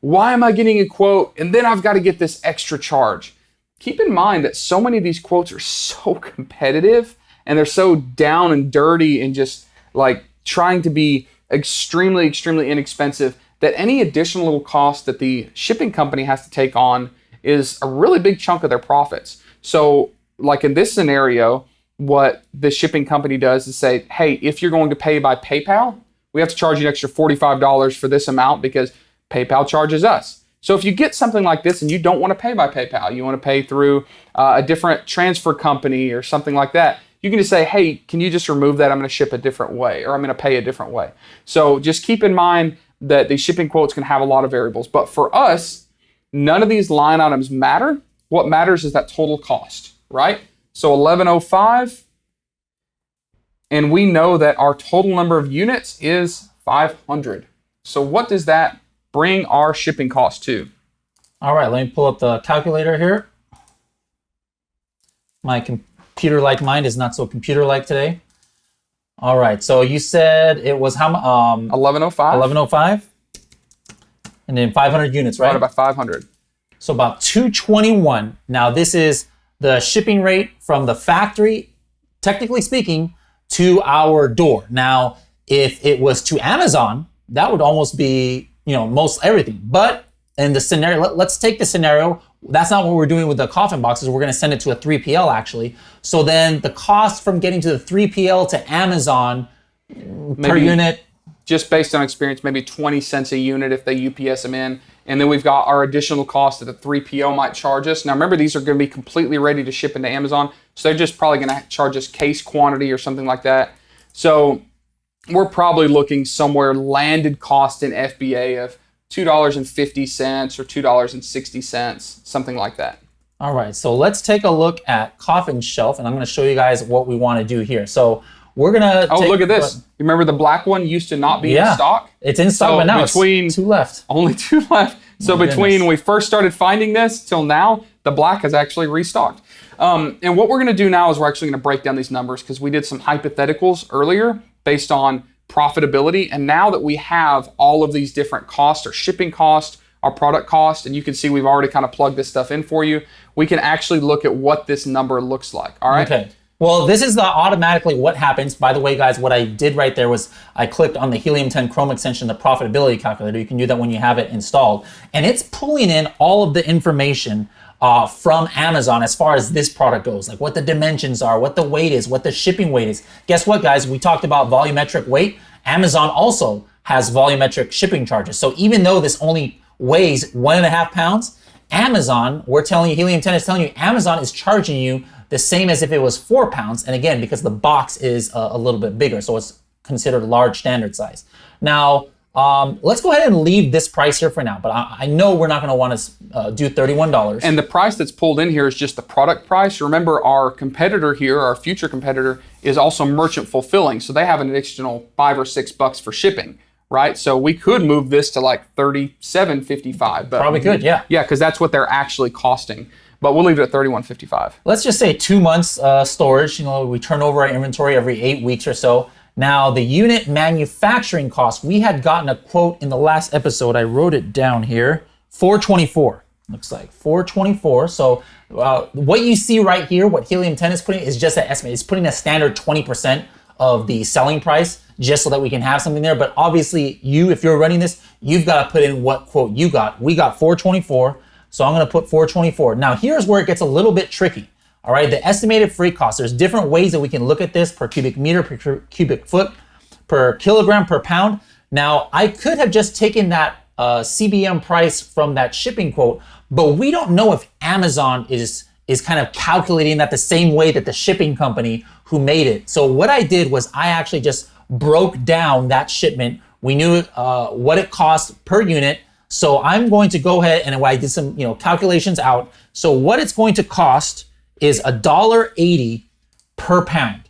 Why am I getting a quote and then I've got to get this extra charge? Keep in mind that so many of these quotes are so competitive and they're so down and dirty and just like trying to be extremely, extremely inexpensive that any additional little cost that the shipping company has to take on is a really big chunk of their profits. So like in this scenario, what the shipping company does is say, hey, if you're going to pay by PayPal, we have to charge you an extra $45 for this amount because PayPal charges us. So if you get something like this and you don't want to pay by PayPal, you want to pay through a different transfer company or something like that, you can just say, hey, can you just remove that? I'm going to ship a different way, or I'm going to pay a different way. So just keep in mind that the shipping quotes can have a lot of variables. But for us, none of these line items matter. What matters is that total cost, right? So 1105, and we know that our total number of units is 500. So what does that bring our shipping cost to? All right, let me pull up the calculator here. My computer-like mind is not so computer-like today. All right, so you said it was how much? 1105. 1105, and then 500 units, right? Divided by 500. So about 221. Now this is the shipping rate from the factory, technically speaking, to our door. Now, if it was to Amazon, that would almost be, most everything. But in the scenario, let's take the scenario. That's not what we're doing with the coffin boxes. We're going to send it to a 3PL actually. So then the cost from getting to the 3PL to Amazon per unit, just based on experience, maybe 20 cents a unit if they UPS them in. And then we've got our additional cost that the 3PL might charge us. Now remember, these are going to be completely ready to ship into Amazon. So they're just probably going to charge us case quantity or something like that. So we're probably looking somewhere landed cost in FBA of $2.50 or $2.60, something like that. All right, so let's take a look at Coffin Shelf, and I'm going to show you guys what we want to do here. So we're going to look at this. You remember the black one used to not be in stock? It's in stock, but now it's two left. Only two left. So between when we first started finding this till now, the black has actually restocked. And what we're going to do now is we're actually going to break down these numbers because we did some hypotheticals earlier based on profitability. And now that we have all of these different costs, our shipping cost, our product cost, and you can see we've already kind of plugged this stuff in for you, we can actually look at what this number looks like. All right. Okay. Well, this is the automatically what happens. By the way, guys, what I did right there was I clicked on the Helium 10 Chrome extension, the profitability calculator. You can do that when you have it installed. And it's pulling in all of the information from Amazon as far as this product goes, like what the dimensions are, what the weight is, what the shipping weight is. Guess what, guys? We talked about volumetric weight. Amazon also has volumetric shipping charges. So even though this only weighs 1.5 pounds, Amazon, we're telling you, Helium 10 is telling you, Amazon is charging you the same as if it was 4 pounds. And again, because the box is a little bit bigger, so it's considered large standard size. Now, let's go ahead and leave this price here for now, but I know we're not gonna wanna do $31. And the price that's pulled in here is just the product price. Remember, our competitor here, our future competitor, is also merchant fulfilling. So they have an additional $5 or $6 for shipping, right? So we could move this to like $37.55. But Probably could, yeah. Yeah, because that's what they're actually costing. But we'll leave it at $31.55. Let's just say 2 months storage. We turn over our inventory every 8 weeks or so. Now, the unit manufacturing cost, we had gotten a quote in the last episode. I wrote it down here. $424. Looks like $424. So what you see right here, what Helium 10 is putting, is just an estimate. It's putting a standard 20% of the selling price just so that we can have something there. But obviously, if you're running this, you've got to put in what quote you got. We got $424. So I'm going to put $424. Now, here's where it gets a little bit tricky. All right, the estimated freight cost. There's different ways that we can look at this per cubic meter, per cubic foot, per kilogram, per pound. Now, I could have just taken that CBM price from that shipping quote, but we don't know if Amazon is kind of calculating that the same way that the shipping company who made it. So what I did was I actually just broke down that shipment. We knew what it cost per unit. So I'm going to go ahead and I did some calculations out. So what it's going to cost is $1.80 per pound.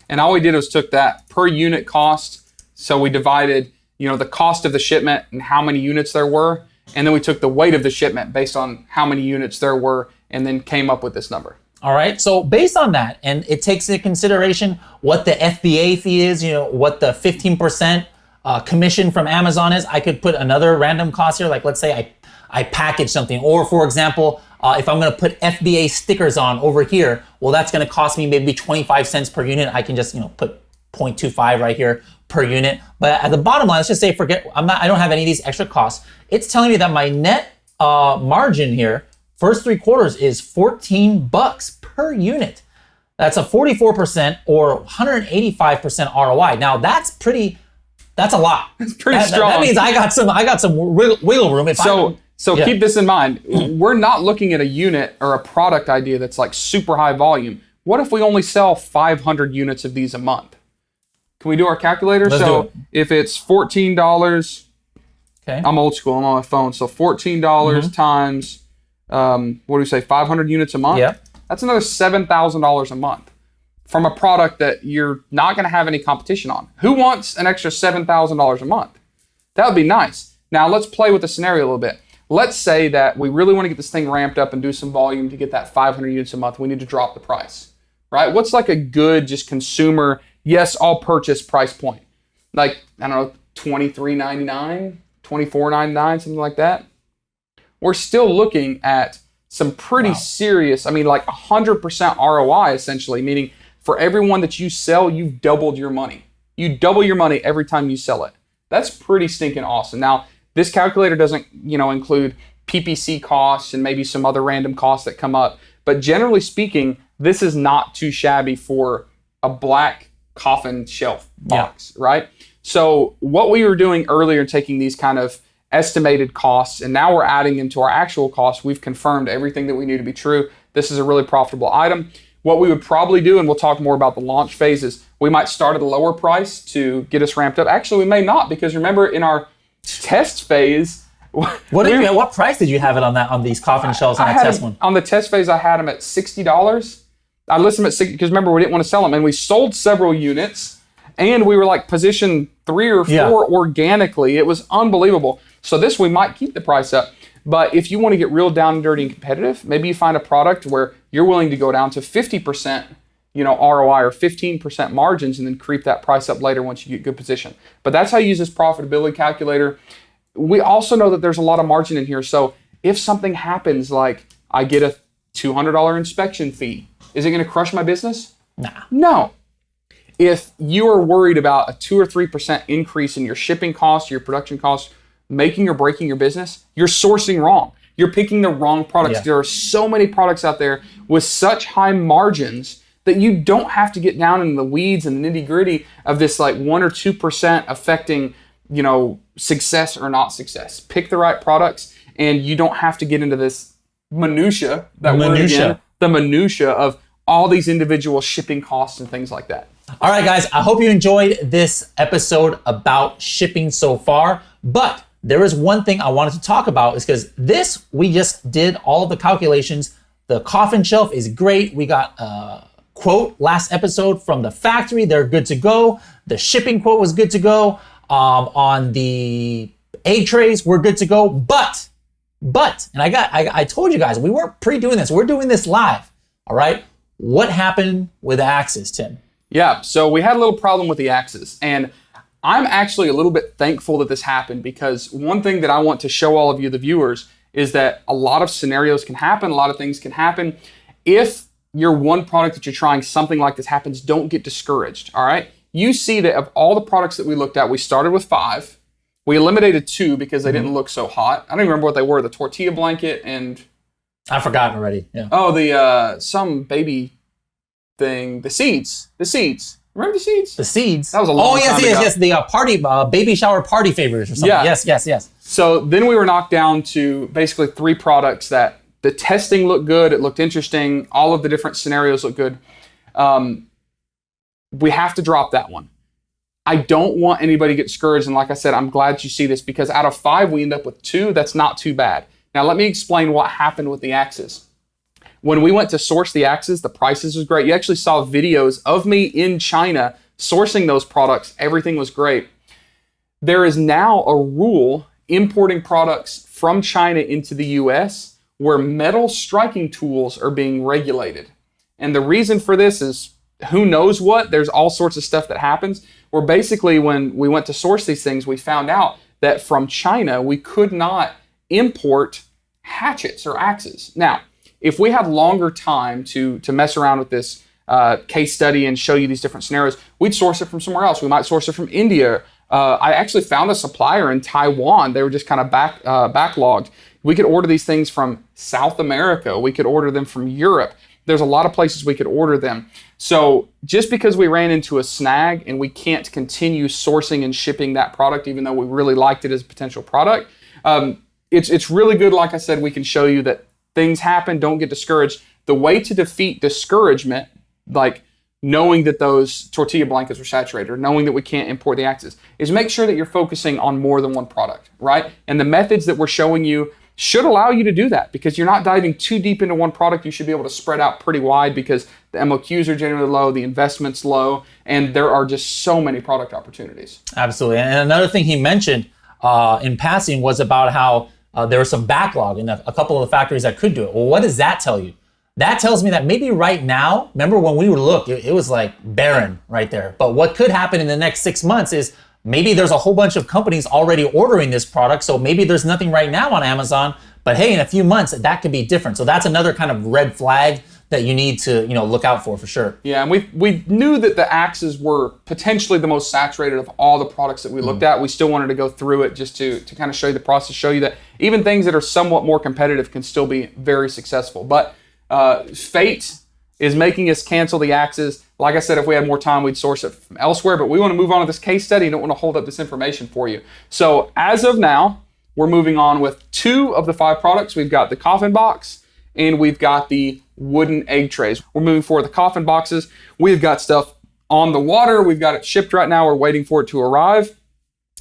And all we did was took that per unit cost. So we divided, the cost of the shipment and how many units there were. And then we took the weight of the shipment based on how many units there were and then came up with this number. All right. So based on that, and it takes into consideration what the FBA fee is, what the 15% commission from Amazon is. I could put another random cost here. Like let's say I package something, or for example, if I'm going to put FBA stickers on over here, well, that's going to cost me maybe 25 cents per unit. I can just, put 0.25 right here per unit. But at the bottom line, let's just say I don't have any of these extra costs. It's telling me that my net margin here, first 3 quarters, is $14 per unit. That's a 44% or 185% ROI. Now that's a lot. It's pretty strong. That means I got some wiggle room. So keep this in mind. We're not looking at a unit or a product idea that's like super high volume. What if we only sell 500 units of these a month? Can we do our calculator? Let's do it. If it's $14, okay. I'm old school, I'm on my phone. So $14 times, what do we say, 500 units a month? Yeah. That's another $7,000 a month from a product that you're not going to have any competition on. Who wants an extra $7,000 a month? That would be nice. Now let's play with the scenario a little bit. Let's say that we really want to get this thing ramped up and do some volume to get that 500 units a month. We need to drop the price, right? What's like a good just consumer, yes, I'll purchase price point? Like, I don't know, $23.99, $24.99, something like that. We're still looking at some pretty serious, like 100% ROI essentially, meaning for every one that you sell, you've doubled your money. You double your money every time you sell it. That's pretty stinking awesome. Now, this calculator doesn't, include PPC costs and maybe some other random costs that come up. But generally speaking, this is not too shabby for a black coffin shelf box, right? So what we were doing earlier, taking these kind of estimated costs, and now we're adding into our actual costs, we've confirmed everything that we knew to be true. This is a really profitable item. What we would probably do, and we'll talk more about the launch phases, we might start at a lower price to get us ramped up. Actually, we may not, because remember in our test phase, what price did you have it on these coffin shelves on that test one? On the test phase, I had them at $60. I listed them at $60 because remember, we didn't want to sell them, and we sold several units, and we were like position 3 or 4 organically. It was unbelievable. So this, we might keep the price up. But if you want to get real down and dirty and competitive, maybe you find a product where you're willing to go down to 50%, ROI or 15% margins, and then creep that price up later once you get good position. But that's how you use this profitability calculator. We also know that there's a lot of margin in here. So if something happens, like I get a $200 inspection fee, is it going to crush my business? Nah. No. If you are worried about a 2 or 3% increase in your shipping costs, your production costs, making or breaking your business, you're sourcing wrong. You're picking the wrong products. There are so many products out there with such high margins that you don't have to get down in the weeds and the nitty gritty of this like 1 or 2% affecting, success or not success. Pick the right products, and you don't have to get into this minutia. The minutia of all these individual shipping costs and things like that. All right, guys, I hope you enjoyed this episode about shipping so far, but there is one thing I wanted to talk about, is because we just did all of the calculations. The coffin shelf is great. We got a quote last episode from the factory. They're good to go. The shipping quote was good to go. On the egg trays, we're good to go. But, and I told you guys, we weren't pre-doing this. We're doing this live, all right? What happened with the axes, Tim? Yeah, so we had a little problem with the axes. And I'm actually a little bit thankful that this happened, because one thing that I want to show all of you, the viewers, is that a lot of scenarios can happen, a lot of things can happen. If your one product that you're trying, something like this happens, don't get discouraged, all right? You see that of all the products that we looked at, we started with 5. We eliminated 2 because they didn't look so hot. I don't even remember what they were, the tortilla blanket and... I've forgotten already, yeah. Oh, the some baby thing, the seeds. Remember the seeds? The seeds? That was a long time ago. Yes, the party, baby shower party favors or something. Yeah. Yes. So then we were knocked down to basically 3 products that the testing looked good, it looked interesting, all of the different scenarios looked good. We have to drop that one. I don't want anybody to get discouraged, and like I said, I'm glad you see this, because out of 5, we end up with 2. That's not too bad. Now let me explain what happened with the axes. When we went to source the axes, the prices was great. You actually saw videos of me in China sourcing those products. Everything was great. There is now a rule importing products from China into the US where metal striking tools are being regulated. And the reason for this is who knows what. There's all sorts of stuff that happens, where basically when we went to source these things, we found out that from China, we could not import hatchets or axes. Now, if we had longer time to mess around with this case study and show you these different scenarios, we'd source it from somewhere else. We might source it from India. I actually found a supplier in Taiwan. They were just kind of backlogged. We could order these things from South America. We could order them from Europe. There's a lot of places we could order them. So just because we ran into a snag and we can't continue sourcing and shipping that product, even though we really liked it as a potential product, it's really good. Like I said, we can show you that things happen. Don't get discouraged. The way to defeat discouragement, like knowing that those tortilla blankets are saturated, or knowing that we can't import the axes, is make sure that you're focusing on more than one product, right? And the methods that we're showing you should allow you to do that, because you're not diving too deep into one product. You should be able to spread out pretty wide, because the MOQs are generally low, the investment's low, and there are just so many product opportunities. Absolutely. And another thing he mentioned in passing was about how there was some backlog in a couple of the factories that could do it. Well, what does that tell you? That tells me that maybe right now, remember when we would look, it was like barren right there. But what could happen in the next 6 months is maybe there's a whole bunch of companies already ordering this product. So maybe there's nothing right now on Amazon, but hey, in a few months, that could be different. So that's another kind of red flag that you need to, look out for sure. Yeah, and we knew that the axes were potentially the most saturated of all the products that we looked at. We still wanted to go through it just to kind of show you the process, show you that even things that are somewhat more competitive can still be very successful. But fate is making us cancel the axes. Like I said, if we had more time, we'd source it from elsewhere, but we want to move on to this case study. Don't want to hold up this information for you. So as of now, we're moving on with 2 of the 5 products. We've got the coffin box and we've got the wooden egg trays. We're moving forward with the coffin boxes. We've got stuff on the water. We've got it shipped right now. We're waiting for it to arrive.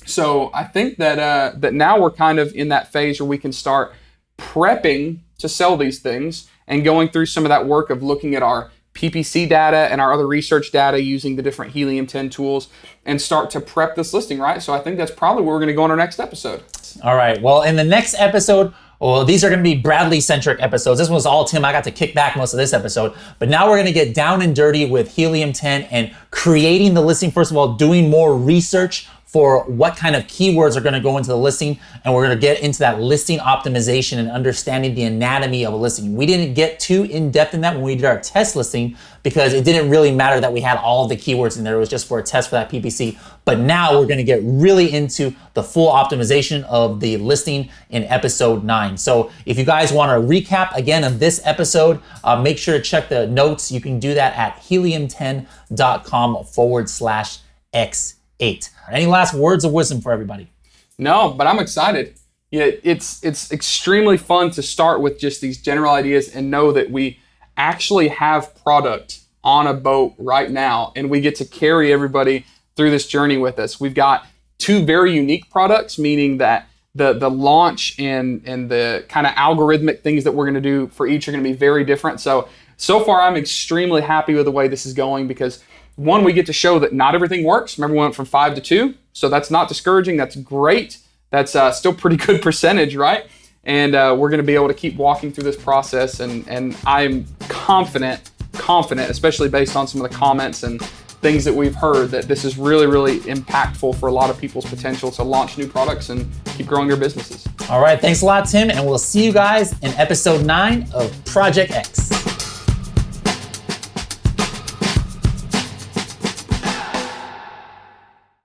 So I think that that now we're kind of in that phase where we can start prepping to sell these things and going through some of that work of looking at our PPC data and our other research data using the different Helium-10 tools and start to prep this listing, right? So I think that's probably where we're going to go on our next episode. All right. Well, in the next episode, these are going to be Bradley-centric episodes. This was all Tim. I got to kick back most of this episode. But now we're going to get down and dirty with Helium-10 and creating the listing. First of all, doing more research for what kind of keywords are going to go into the listing. And we're going to get into that listing optimization and understanding the anatomy of a listing. We didn't get too in-depth in that when we did our test listing, because it didn't really matter that we had all of the keywords in there. It was just for a test for that PPC. But now we're going to get really into the full optimization of the listing in episode 9. So if you guys want a recap again of this episode, make sure to check the notes. You can do that at helium10.com/x8. Any last words of wisdom for everybody? No, but I'm excited. Yeah, it's extremely fun to start with just these general ideas and know that we actually have product on a boat right now, and we get to carry everybody through this journey with us. We've got 2 very unique products, meaning that the launch and the kind of algorithmic things that we're going to do for each are going to be very different. So far, I'm extremely happy with the way this is going, because one, we get to show that not everything works. Remember, we went from 5 to 2. So that's not discouraging. That's great. That's still pretty good percentage, right? And we're going to be able to keep walking through this process. And I'm confident, especially based on some of the comments and things that we've heard, that this is really, really impactful for a lot of people's potential to launch new products and keep growing their businesses. All right, thanks a lot, Tim, and we'll see you guys in episode 9 of Project X.